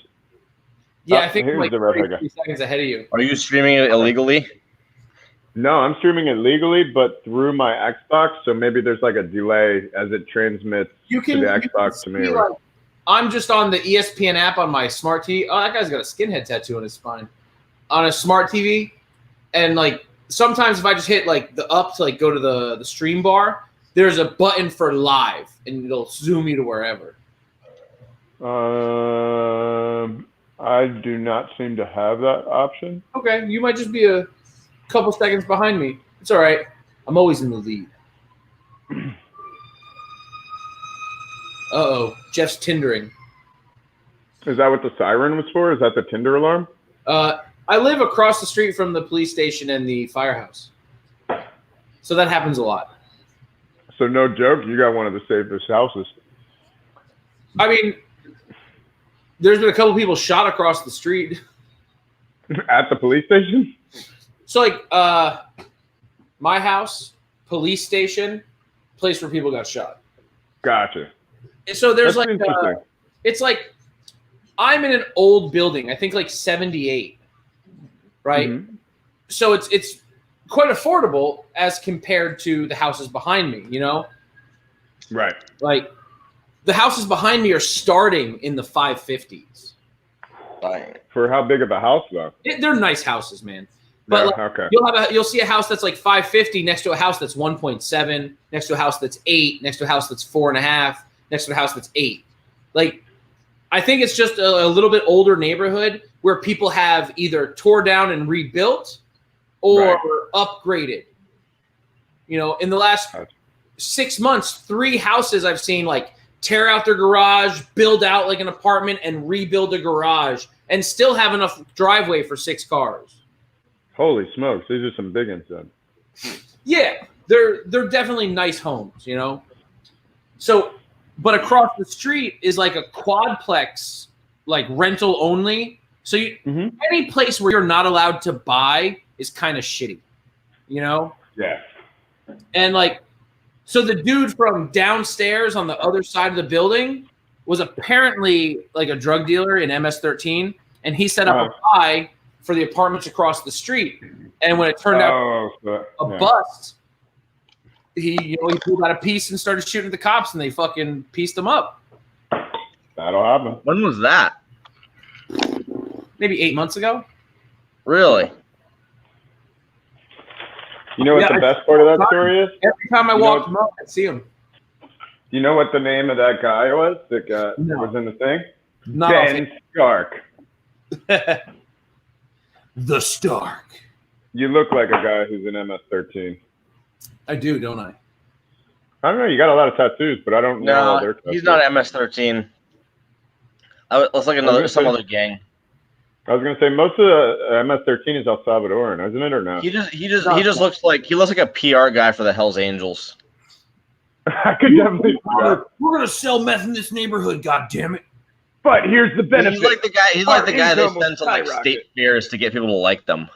Yeah, I think here's I'm like the ref 3 seconds ahead of you. Are you streaming it illegally? No, I'm streaming it legally, but through my Xbox, so maybe there's like a delay as it transmits to the Xbox to me. Like, I'm just on the ESPN app on my smart TV. Oh, that guy's got a skinhead tattoo on his spine. On a smart TV, and like sometimes if I just hit like the up to like go to the stream bar, there's a button for live, and it'll zoom you to wherever. I do not seem to have that option. Okay, you might just be a couple seconds behind me. It's all right. I'm always in the lead. Uh-oh. Jeff's Tindering. Is that what the siren was for? Is that the Tinder alarm? I live across the street from the police station and the firehouse. So that happens a lot. So no joke, you got one of the safest houses. I mean, there's been a couple people shot across the street. At the police station? So like my house, police station, place where people got shot. Gotcha. And so there's That's like interesting. it's like I'm in an old building, I think like 78. Right? Mm-hmm. So it's quite affordable as compared to the houses behind me, you know? Right. Like the houses behind me are starting in the 550s. For how big of a house, though? They're nice houses, man. But Yeah, like, okay. you'll see a house that's like 550 next to a house that's 1.7, next to a house that's 8, next to a house that's 4.5, next to a house that's 8. Like, I think it's just a little bit older neighborhood where people have either tore down and rebuilt or upgraded. You know, in the last 6 months, 3 houses I've seen like tear out their garage, build out like an apartment, and rebuild a garage, and still have enough driveway for 6 cars. Holy smokes, these are some big ones then. Yeah, they're definitely nice homes, you know. So, but across the street is like a quadplex, like rental only. So any place where you're not allowed to buy is kind of shitty, you know. Yeah. And like, so the dude from downstairs on the other side of the building was apparently like a drug dealer in MS-13, and he set up a buy for the apartments across the street. And when it turned out a bust, he pulled out a piece and started shooting at the cops, and they fucking pieced him up. That'll happen. When was that? Maybe 8 months ago. Really? You know what the best part of that story is? Every time I walked him up, I'd see him. You know what the name of that guy was that was in the thing? Ben Stark. The Stark. You look like a guy who's in MS-13. I do, don't I? I don't know. You got a lot of tattoos, but I don't know all their tattoos. He's not MS-13. Let's like some other gang. I was gonna say most of the MS-13 is El Salvadoran, isn't it, or no? He just looks like a PR guy for the Hells Angels. I could definitely. We're gonna sell meth in this neighborhood. God damn it! But here's the benefit. He's like the guy. He's like the guy they send to like state fairs to get people to like them.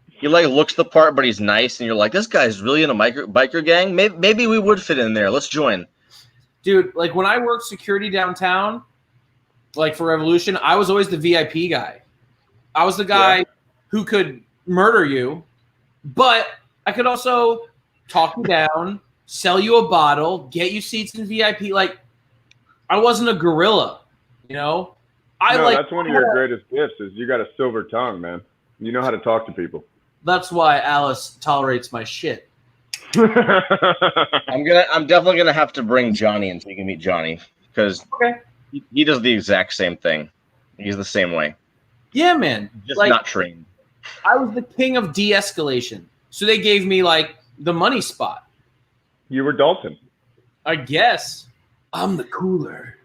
He like looks the part, but he's nice, and you're like, this guy's really in a biker gang. Maybe we would fit in there. Let's join. Dude, like when I worked security downtown, like for Revolution, I was always the VIP guy. I was the guy who could murder you, but I could also talk you down, sell you a bottle, get you seats in VIP. Like, I wasn't a gorilla, you know? That's one of your greatest gifts is you got a silver tongue, man. You know how to talk to people. That's why Alice tolerates my shit. I'm definitely gonna have to bring Johnny in so you can meet Johnny because he does the exact same thing. He's the same way. Yeah, man. Just not trained. I was the king of de-escalation, so they gave me like the money spot. You were Dalton. I guess I'm the cooler.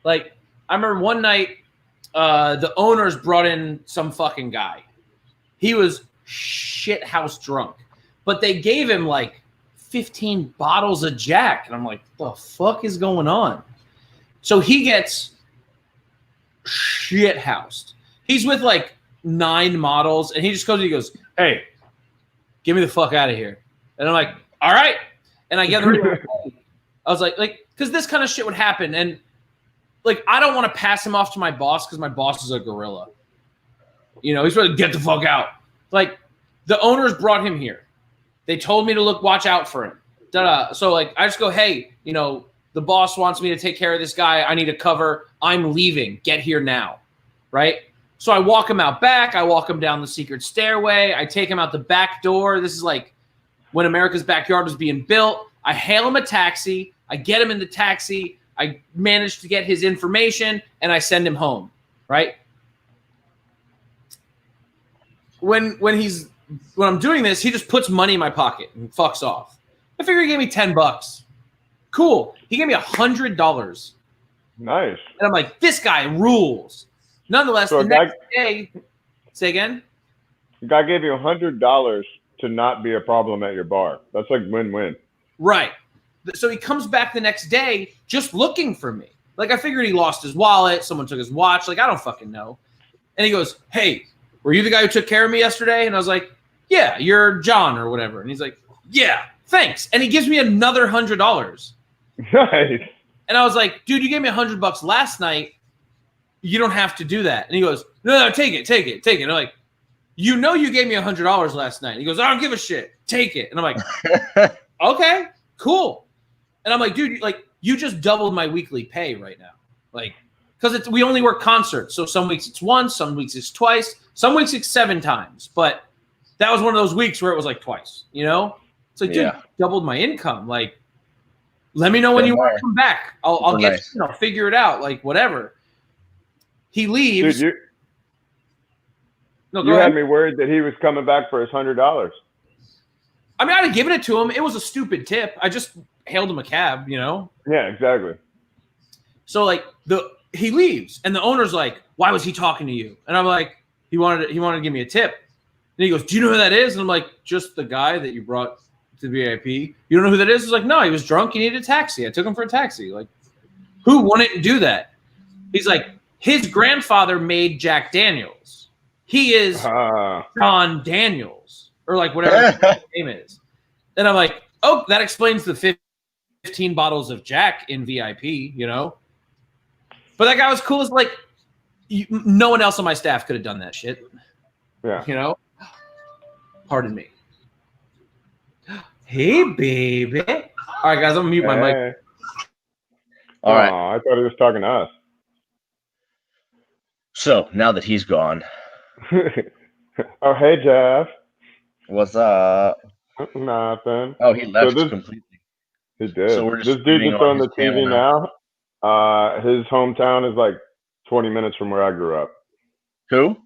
Like I remember one night, the owners brought in some fucking guy. He was shit house drunk, but they gave him like 15 bottles of Jack. And I'm like, the fuck is going on? So he gets shit housed. He's with like 9 models and he just goes, hey, get me the fuck out of here. And I'm like, all right. And I get ready. I was like, because this kind of shit would happen. And like, I don't want to pass him off to my boss because my boss is a gorilla. You know, he's ready to get the fuck out. Like, the owners brought him here. They told me to watch out for him. So, like, I just go, hey, you know, the boss wants me to take care of this guy. I need a cover. I'm leaving. Get here now. Right? So I walk him out back. I walk him down the secret stairway. I take him out the back door. This is like when America's Backyard was being built. I hail him a taxi. I get him in the taxi. I manage to get his information, and I send him home. Right? When I'm doing this, he just puts money in my pocket and fucks off. I figure he gave me $10. Cool. He gave me $100. Nice. And I'm like, this guy rules. Nonetheless, the next day, say again? The guy gave you $100 to not be a problem at your bar. That's like win-win. Right. So he comes back the next day just looking for me. Like, I figured he lost his wallet. Someone took his watch. Like, I don't fucking know. And he goes, hey, were you the guy who took care of me yesterday? And I was like, yeah, you're John or whatever. And he's like, yeah, thanks. And he gives me another $100. Nice. And I was like, dude, you gave me $100 last night. You don't have to do that. And he goes, no, take it. And I'm like, you know you gave me $100 last night. And he goes, I don't give a shit. Take it. And I'm like, okay, cool. And I'm like, dude, like, you just doubled my weekly pay right now. Like, because we only work concerts. So some weeks it's once, some weeks it's twice, some weeks it's 7 times. But that was one of those weeks where it was like twice, you know? It's like, dude, doubled my income. Like, let me know when you want to come back. I'll get you, I'll figure it out, like whatever. He leaves. Dude, no, you had me worried that he was coming back for his $100. I mean, I'd have given it to him. It was a stupid tip. I just hailed him a cab, you know? Yeah, exactly. So like he leaves and the owner's like, why was he talking to you? And I'm like, he wanted to give me a tip. And he goes, do you know who that is? And I'm like, just the guy that you brought to VIP. You don't know who that is? He's like, no, he was drunk. He needed a taxi. I took him for a taxi. Like, who wouldn't do that? He's like, his grandfather made Jack Daniels. He is John Daniels or like whatever his name is. And I'm like, oh, that explains the 15 bottles of Jack in VIP, you know? But that guy was cool as like, no one else on my staff could have done that shit. Yeah. You know? Pardon me. Hey, baby. All right, guys, I'm going to mute my mic. All right. Oh, I thought he was talking to us. So, now that he's gone. Oh, hey, Jeff. What's up? Nothing. Oh, he left completely. He did. So we're just this dude just on the TV now. His hometown is like 20 minutes from where I grew up. Who?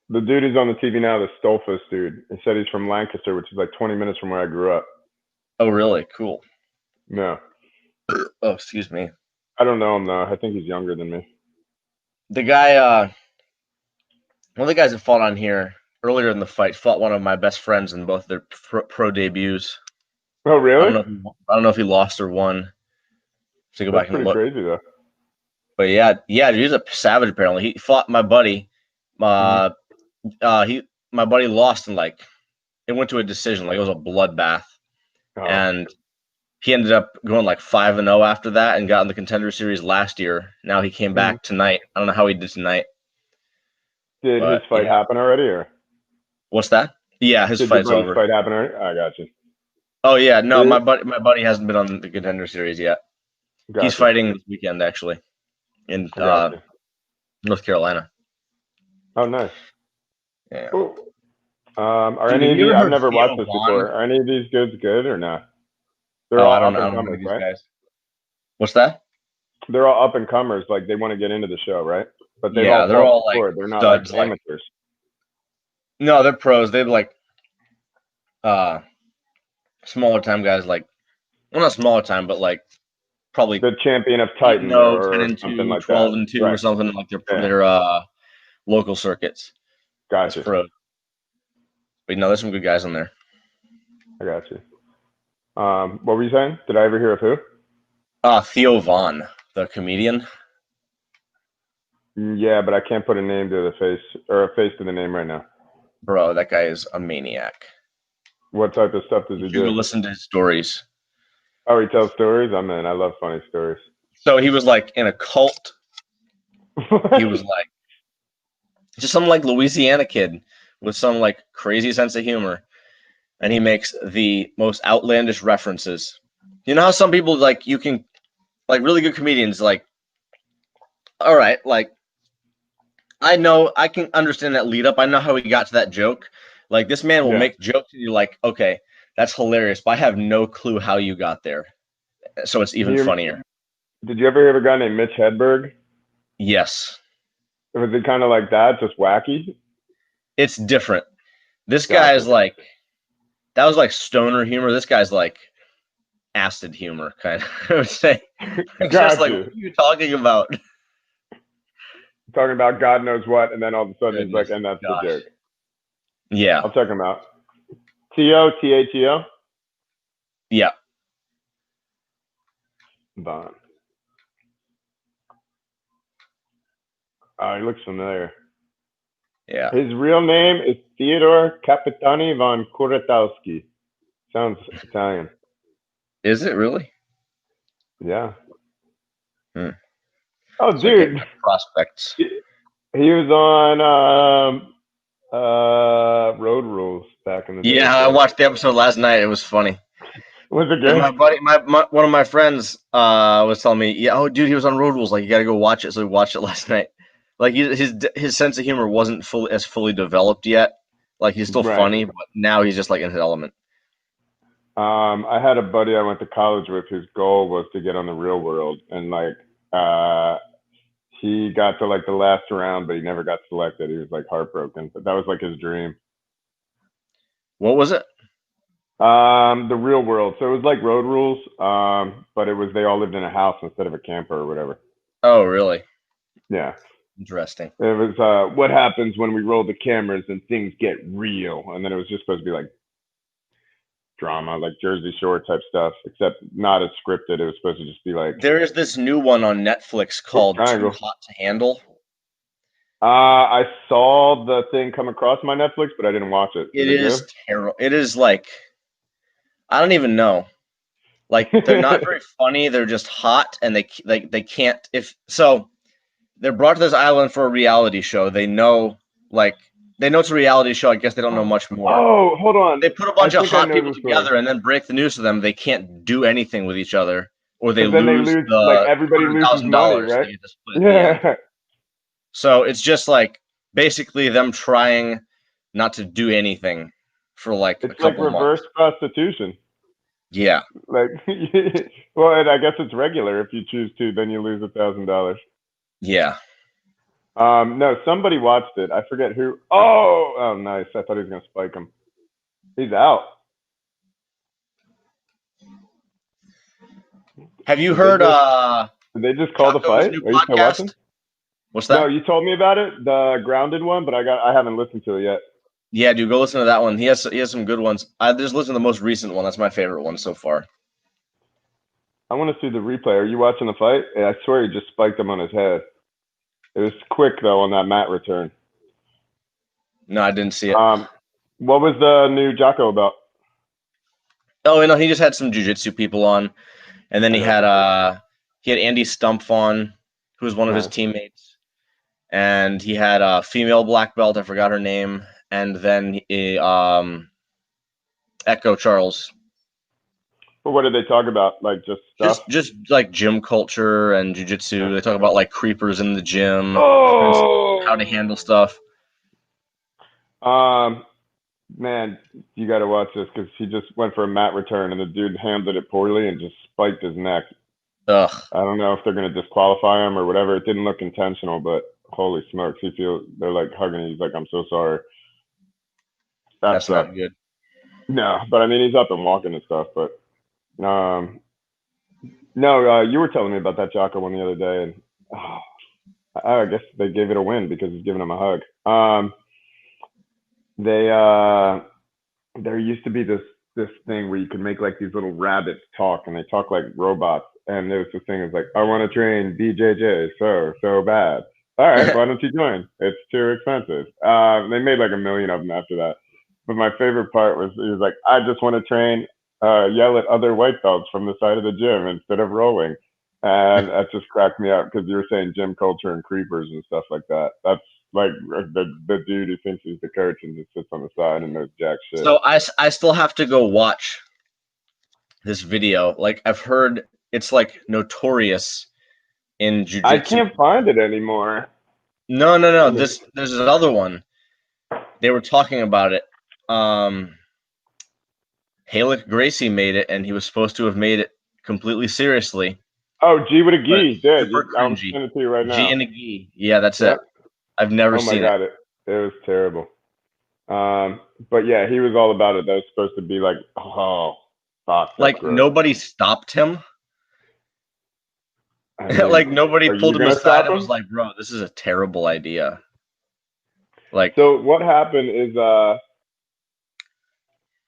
The dude who's on the TV now, the Stolfus dude. He said he's from Lancaster, which is like 20 minutes from where I grew up. Oh, really? Cool. No. Oh, excuse me. I don't know him, though. I think he's younger than me. The guy, one of the guys that fought on here earlier in the fight fought one of my best friends in both their pro debuts. Oh, really? I don't know if he lost or won. So go back and look. Pretty crazy, though. But yeah, he's a savage. Apparently, he fought my buddy. My buddy lost and like it went to a decision. Like it was a bloodbath, and he ended up going like 5-0 after that and got in the Contender Series last year. Now he came back tonight. I don't know how he did tonight. Did his fight happen already, or what's that? Yeah, his fight's over. His fight happen already? I got you. Oh yeah, no, my buddy hasn't been on the Contender Series yet. He's fighting this weekend actually in North Carolina. Oh, nice. Yeah. Cool. Are any of these? I've never watched this before. Are any of these dudes good or not? They're all up and comers, right? Guys. What's that? They're all up and comers. Like they want to get into the show, right? But they're all like they're not studs, like amateurs. No, they're pros. They're like smaller time guys, like not smaller time, but like probably the champion of Titan or 10-2, something like 12-2 or something like their local circuits. Gotcha. Pros. But no, there's some good guys on there. I got you. What were you saying? Did I ever hear of who? Theo Vaughn, the comedian. Yeah, but I can't put a name to the face or a face to the name right now. Bro, that guy is a maniac. What type of stuff does he do? You listen to his stories. Oh, he tells stories? I'm in. I love funny stories. So he was like in a cult. He was like just some like Louisiana kid with some like crazy sense of humor. And he makes the most outlandish references. You know how some people like you can like really good comedians like, all right, like I know I can understand that lead up. I know how he got to that joke. Like this man will make jokes and you're like, okay, that's hilarious, but I have no clue how you got there. So it's even funnier. Did you ever hear of a guy named Mitch Hedberg? Yes. Was it kind of like that, just wacky? It's different. This guy is like, that was like stoner humor. This guy's like acid humor, kind of. I would say. Just like, what are you talking about? Talking about God knows what, and then all of a sudden he's like, and that's the joke. Yeah. I'll check him out. T-O, T-A-T-O? Yeah. Vaughn. Oh, he looks familiar. Yeah. His real name is Theodore Capitani von Kuratowski. Sounds Italian. Is it really? Yeah. Hmm. Oh, so dude. Prospects. He was on Road Rules back in the day. Yeah, I watched the episode last night. It was funny. Was it And good? my buddy, one of my friends, was telling me, yeah, oh, dude, he was on Road Rules. Like, you got to go watch it. So we watched it last night. Like, his sense of humor wasn't fully developed yet. Like, he's still Right. funny, but now he's just like in his element. I had a buddy I went to college with whose goal was to get on the Real World, and like he got to like the last round, but he never got selected. He was like heartbroken, but that was like his dream. What was it? The Real World. So it was like Road Rules, but it was they all lived in a house instead of a camper or whatever. Oh, really? Yeah. Interesting. It was what happens when we roll the cameras and things get real, and then it was just supposed to be like drama, like Jersey Shore type stuff, except not as scripted. It was supposed to just be like. There is this new one on Netflix called Too Hot to Handle. I saw the thing come across my Netflix, but I didn't watch it. It is terrible. It is like, I don't even know. Like, they're not very funny. They're just hot, and they can't. So they're brought to this island for a reality show. They know it's a reality show. I guess they don't know much more. Oh, hold on. They put a bunch of hot people together and then break the news to them. They can't do anything with each other, or they lose like everybody loses money, right? Yeah. So it's just like basically them trying not to do anything for like a couple months. It's like reverse prostitution. Yeah. Like, well, and I guess it's regular. If you choose to, then you lose $1,000. Yeah. No, somebody watched it. I forget who. Oh, nice. I thought he was gonna spike him. He's out. Have you heard? Did they just call the fight? Are you still watching? What's that? No, you told me about it, the Grounded one, but I haven't listened to it yet. Yeah, dude, go listen to that one. He has some good ones. I just listened to the most recent one. That's my favorite one so far. I want to see the replay. Are you watching the fight? Yeah, I swear he just spiked him on his head. It was quick though on that mat return. No, I didn't see it. What was the new Jocko about? Oh, you know, he just had some jiu-jitsu people on, and then he had Andy Stumpf on, who was one of his teammates, and he had a female black belt. I forgot her name, and then Echo Charles. But what did they talk about? Like just stuff? Just like gym culture and jiu-jitsu. They talk about like creepers in the gym, how to handle stuff. Man, you got to watch this because he just went for a mat return and the dude handled it poorly and just spiked his neck. Ugh. I don't know if they're going to disqualify him or whatever. It didn't look intentional, but holy smokes, they're like hugging. He's like, I'm so sorry. That's not good. No, but I mean, he's up and walking and stuff, but no, you were telling me about that Jocko one the other day, and I guess they gave it a win because he's giving him a hug. There used to be this thing where you could make like these little rabbits talk, and they talk like robots. And there was this thing, it's like, I want to train DJJ so bad. All right, why don't you join? It's too expensive. They made like 1 million of them after that. But my favorite part was, he was like, I just want to train, yell at other white belts from the side of the gym instead of rolling. And that just cracked me up because you were saying gym culture and creepers and stuff like that. That's like the dude who thinks he's the coach and just sits on the side and knows jack shit. So I still have to go watch this video. Like, I've heard it's like notorious in jiu-jitsu. I can't find it anymore. No. There's another one. They were talking about it. Halek Gracie made it, and he was supposed to have made it completely seriously. Oh, G with a G. Yeah, I'm sending it to you right now. G and a G. Yeah, that's it. I've never seen it. Oh my God, it was terrible. But yeah, he was all about it. That was supposed to be like, oh, fuck. Like, nobody stopped him. I mean, like, nobody pulled him aside and was like, bro, this is a terrible idea. Like, so what happened is, all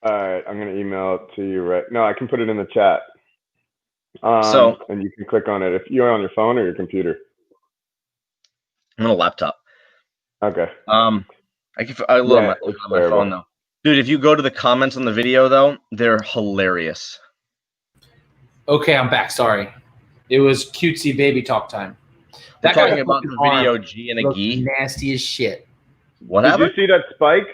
right, I'm going to email it to you, right? No, I can put it in the chat. And you can click on it if you're on your phone or your computer. I'm on a laptop. Okay. I look on my phone though. Dude, if you go to the comments on the video though, they're hilarious. Okay, I'm back. Sorry. It was cutesy baby talk time. We're talking about the video G and a G. Nasty as shit. What happened? Did you see that spike?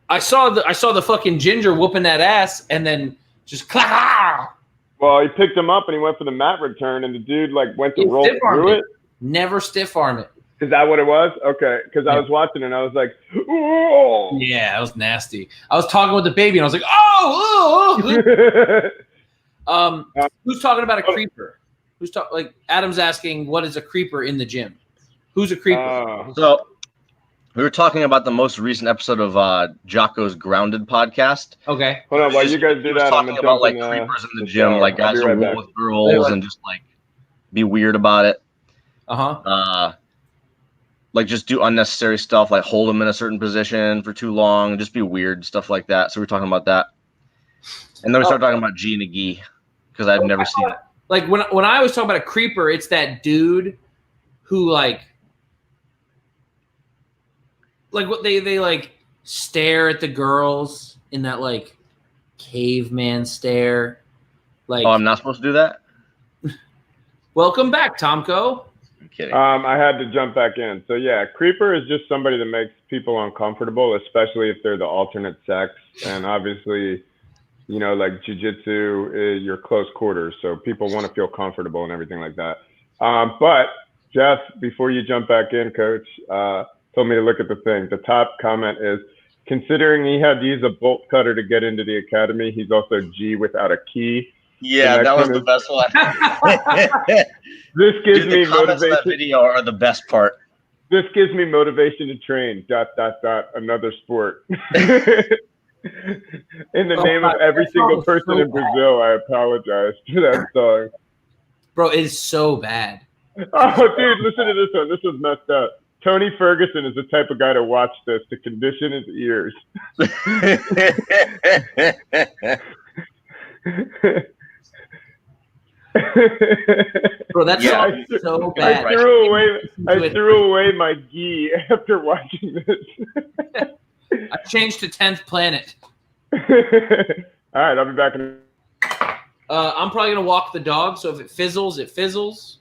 I saw the fucking ginger whooping that ass, and then just clap. Well, he picked him up and he went for the mat return, and the dude like went to roll Stiff-armed through it. Never stiff arm it. Is that what it was? Okay, because I was watching and I was like, "Ooh!" Yeah, that was nasty. I was talking with the baby and I was like, oh. Who's talking about a creeper? Like Adam's asking, what is a creeper in the gym? Who's a creeper? So we were talking about the most recent episode of Jocko's Grounded podcast. Okay. Hold on, while you guys do that, I'm talking about like creepers in the gym, like guys who roll with girls and just like be weird about it. Like just do unnecessary stuff, like hold them in a certain position for too long, just be weird, stuff like that. So we're talking about that. And then we started talking about G and a Gee, because I've never seen it. Like when I was talking about a creeper, it's that dude who like what they like stare at the girls in that like caveman stare. Like, oh, I'm not supposed to do that? Welcome back, Tomko. I'm kidding. I had to jump back in. So yeah, creeper is just somebody that makes people uncomfortable, especially if they're the alternate sex. And obviously, you know, like jiu-jitsu, you're close quarters, so people want to feel comfortable and everything like that. But Jeff, before you jump back in, Coach, told me to look at the thing. The top comment is, considering he had to use a bolt cutter to get into the academy, he's also G without a key. Yeah, that was the best one. This gives me motivation. That video are the best part. This gives me motivation to train. ... Another sport. In the name of every single person in Brazil, I apologize for that song. Bro, it is so bad. Oh, dude, listen to this one. This was messed up. Tony Ferguson is the type of guy to watch this to condition his ears. Bro, that's so bad. I threw away my gi after watching this. I changed to 10th Planet. All right, I'll be back in. I'm probably gonna walk the dog, so if it fizzles, it fizzles.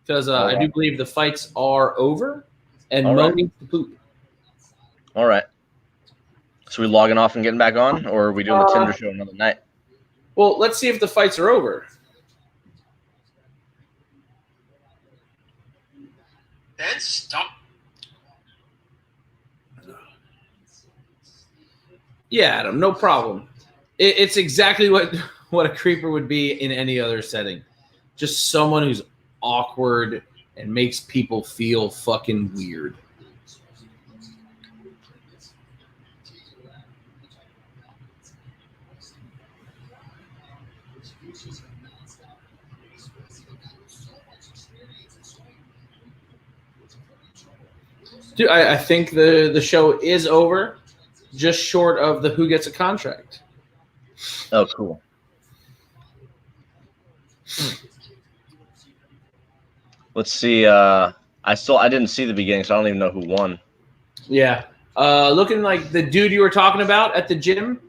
Because I do believe the fights are over, and Mo needs to poop. All right. So we logging off and getting back on, or are we doing the Tinder show another night? Well, let's see if the fights are over. Then stop. Yeah, Adam, no problem. It's exactly what a creeper would be in any other setting. Just someone who's awkward and makes people feel fucking weird. Dude, I think the show is over, just short of the who gets a contract. Oh, cool. Let's see. I didn't see the beginning, so I don't even know who won. Yeah. Looking like the dude you were talking about at the gym,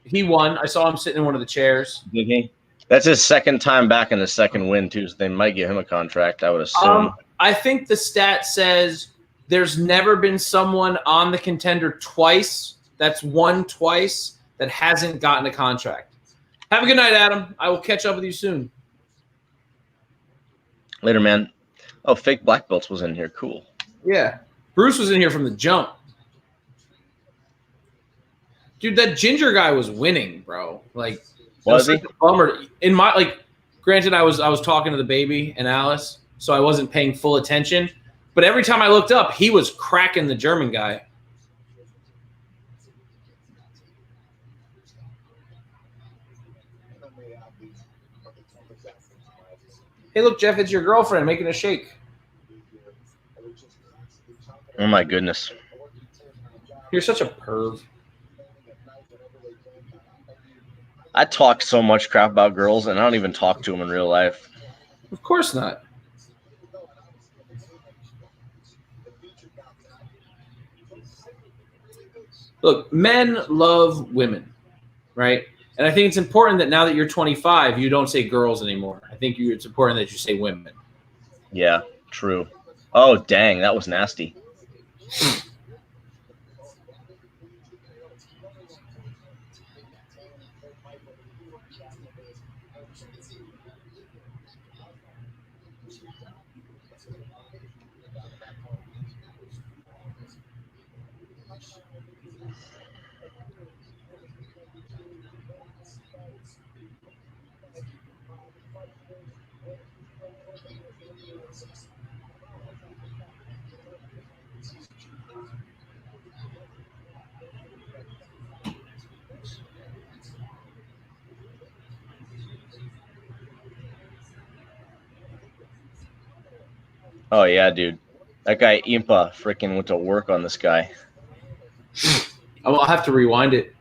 he won. I saw him sitting in one of the chairs. Did he? That's his second time back in the second win, too, so they might give him a contract, I would assume. I think the stat says there's never been someone on the Contender twice, that's won twice, that hasn't gotten a contract. Have a good night, Adam. I will catch up with you soon. Later, man. Oh, fake black belts was in here. Cool. Yeah. Bruce was in here from the jump. Dude, that ginger guy was winning, bro. Like, was he? Like a bummer. In my granted, I was talking to the baby and Alice, so I wasn't paying full attention. But every time I looked up, he was cracking the German guy. Hey, look, Jeff, it's your girlfriend making a shake. Oh, my goodness. You're such a perv. I talk so much crap about girls, and I don't even talk to them in real life. Of course not. Look, men love women, right? And I think it's important that now that you're 25, you don't say girls anymore. I think it's important that you say women. Yeah, true. Oh, dang, that was nasty. Oh yeah, dude. That guy Impa freaking went to work on this guy. I'll have to rewind it.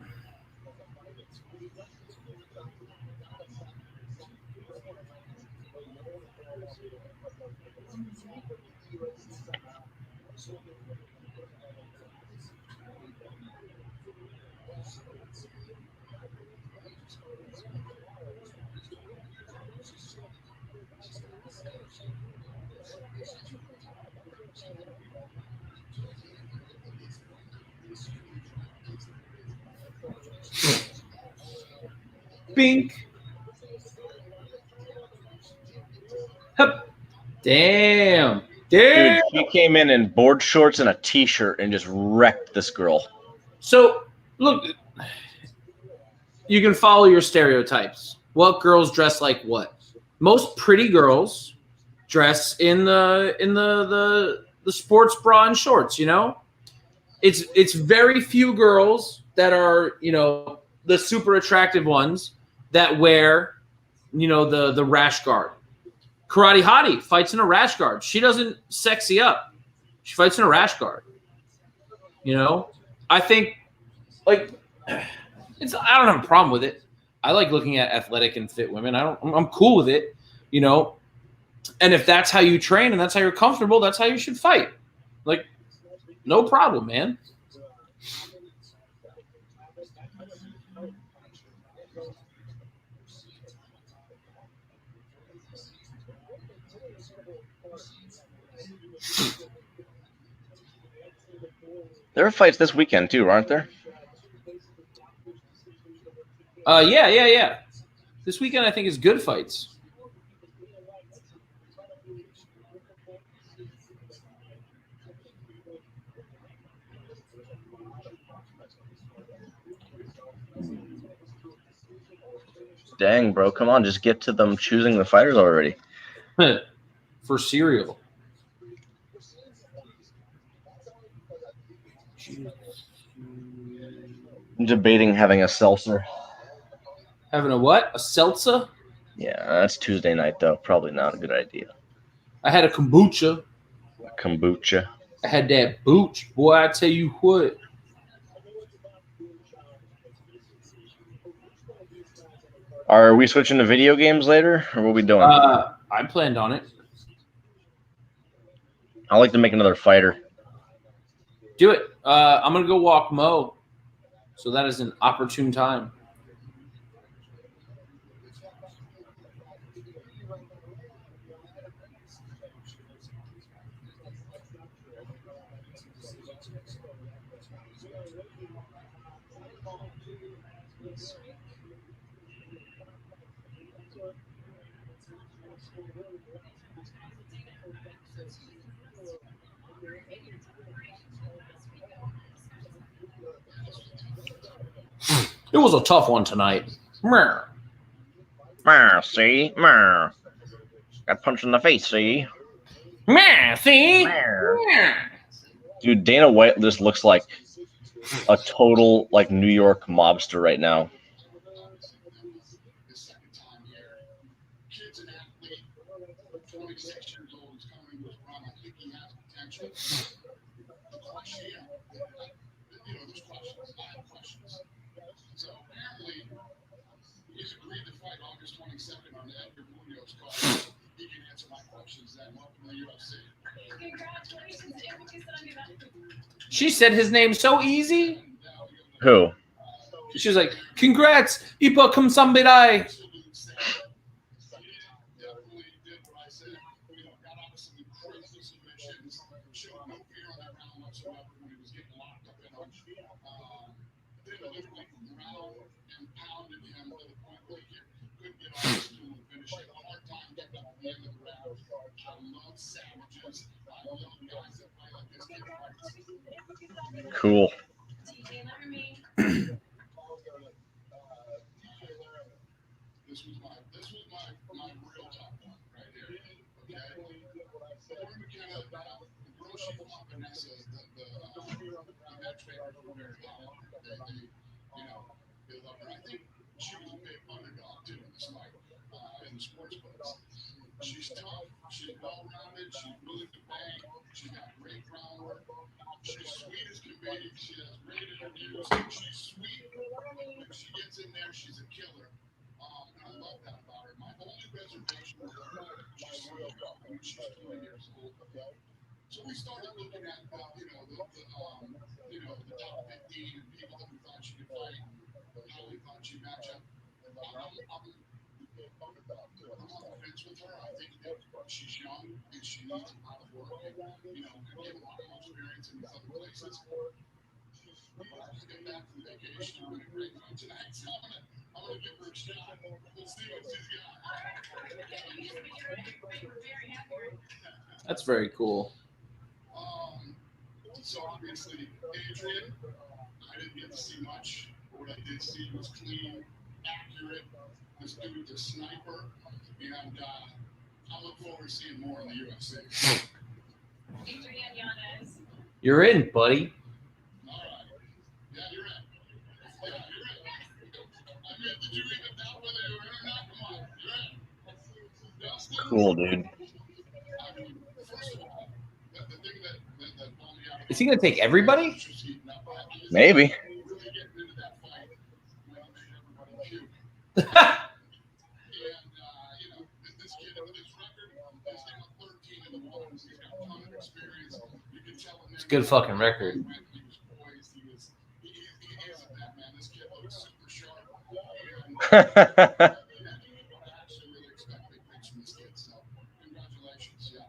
Bink. Hup. Damn. Dude, she came in board shorts and a t-shirt and just wrecked this girl. So, look, you can follow your stereotypes. What girls dress like what? Most pretty girls dress in the sports bra and shorts, you know? It's very few girls that are, you know, the super attractive ones that wear, you know, the rash guard. Karate Hottie fights in a rash guard. She doesn't sexy up. She fights in a rash guard. You know? I think, like, I don't have a problem with it. I like looking at athletic and fit women. I'm cool with it, you know? And if that's how you train and that's how you're comfortable, that's how you should fight. Like, no problem, man. There are fights this weekend too, aren't there? Yeah. This weekend I think is good fights. Dang, bro, come on, just get to them choosing the fighters already. For cereal. I'm debating having a seltzer. Having a what? A seltzer? Yeah, that's Tuesday night though. Probably not a good idea. I had a kombucha. A kombucha. I had that booch. Boy, I tell you what. Are we switching to video games later, or what are we doing? I planned on it. I'd like to make another fighter. Do it. I'm going to go walk Mo. So that is an opportune time. It was a tough one tonight. See? Got punched in the face, see? See? Dude, Dana White just looks like a total like New York mobster right now. She said his name so easy. Who? She was like, "Congrats, Ipa Kamsambidai." Cool. That's very cool. So obviously, Adrian, I didn't get to see much. What I did see was clean, accurate. This dude, the sniper, and I look forward to seeing more in the UFC. You're in, buddy. All right. Yeah, you're in. Yeah, you're in. I mean, did you even doubt whether you were in or not? Come on, you're in. Dustin? Cool, dude. I mean, first of all, the thing that bummed me out. Is he gonna take everybody? Maybe. Really getting into that fight when I made everybody puke. And, you know, this kid with his record, he's got 13 in the ones. He's got a ton of experience. You can tell him. It's a good fucking record. He was poised. He isn't that, man. This kid looks super sharp. And, I actually really expect big things from this kid. So, congratulations. Yeah.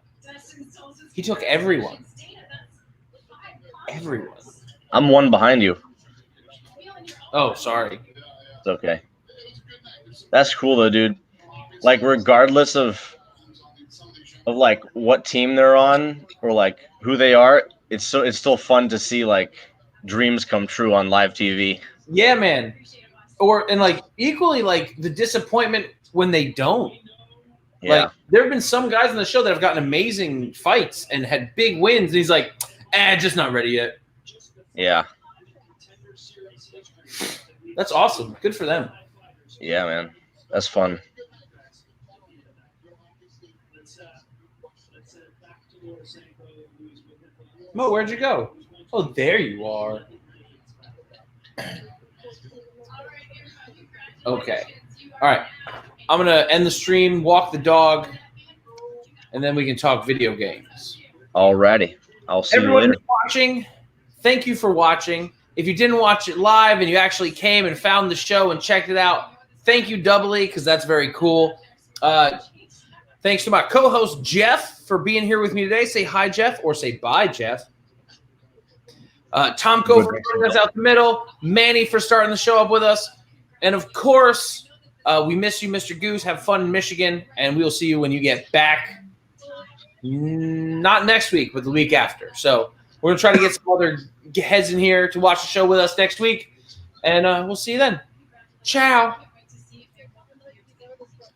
He took everyone. Everyone. I'm one behind you. Oh, sorry. It's okay. That's cool though, dude. Like regardless of like what team they're on or like who they are, it's still fun to see like dreams come true on live TV. Yeah, man. And like equally like the disappointment when they don't. Yeah. Like there have been some guys on the show that have gotten amazing fights and had big wins, and he's like, just not ready yet. Yeah. That's awesome. Good for them. Yeah, man. That's fun. Mo, where'd you go? Oh, there you are. Okay. All right. I'm going to end the stream, walk the dog, and then we can talk video games. Alrighty. I'll see Everyone you later. who's watching, thank you for watching. If you didn't watch it live and you actually came and found the show and checked it out, thank you doubly because that's very cool. Thanks to my co-host, Jeff, for being here with me today. Say hi, Jeff, or say bye, Jeff. Tom Cole for joining us out the middle. Manny for starting the show up with us. And, of course, we miss you, Mr. Goose. Have fun in Michigan, and we will see you when you get back. Not next week, but the week after. So we're going to try to get some other heads in here to watch the show with us next week, and we'll see you then. Ciao.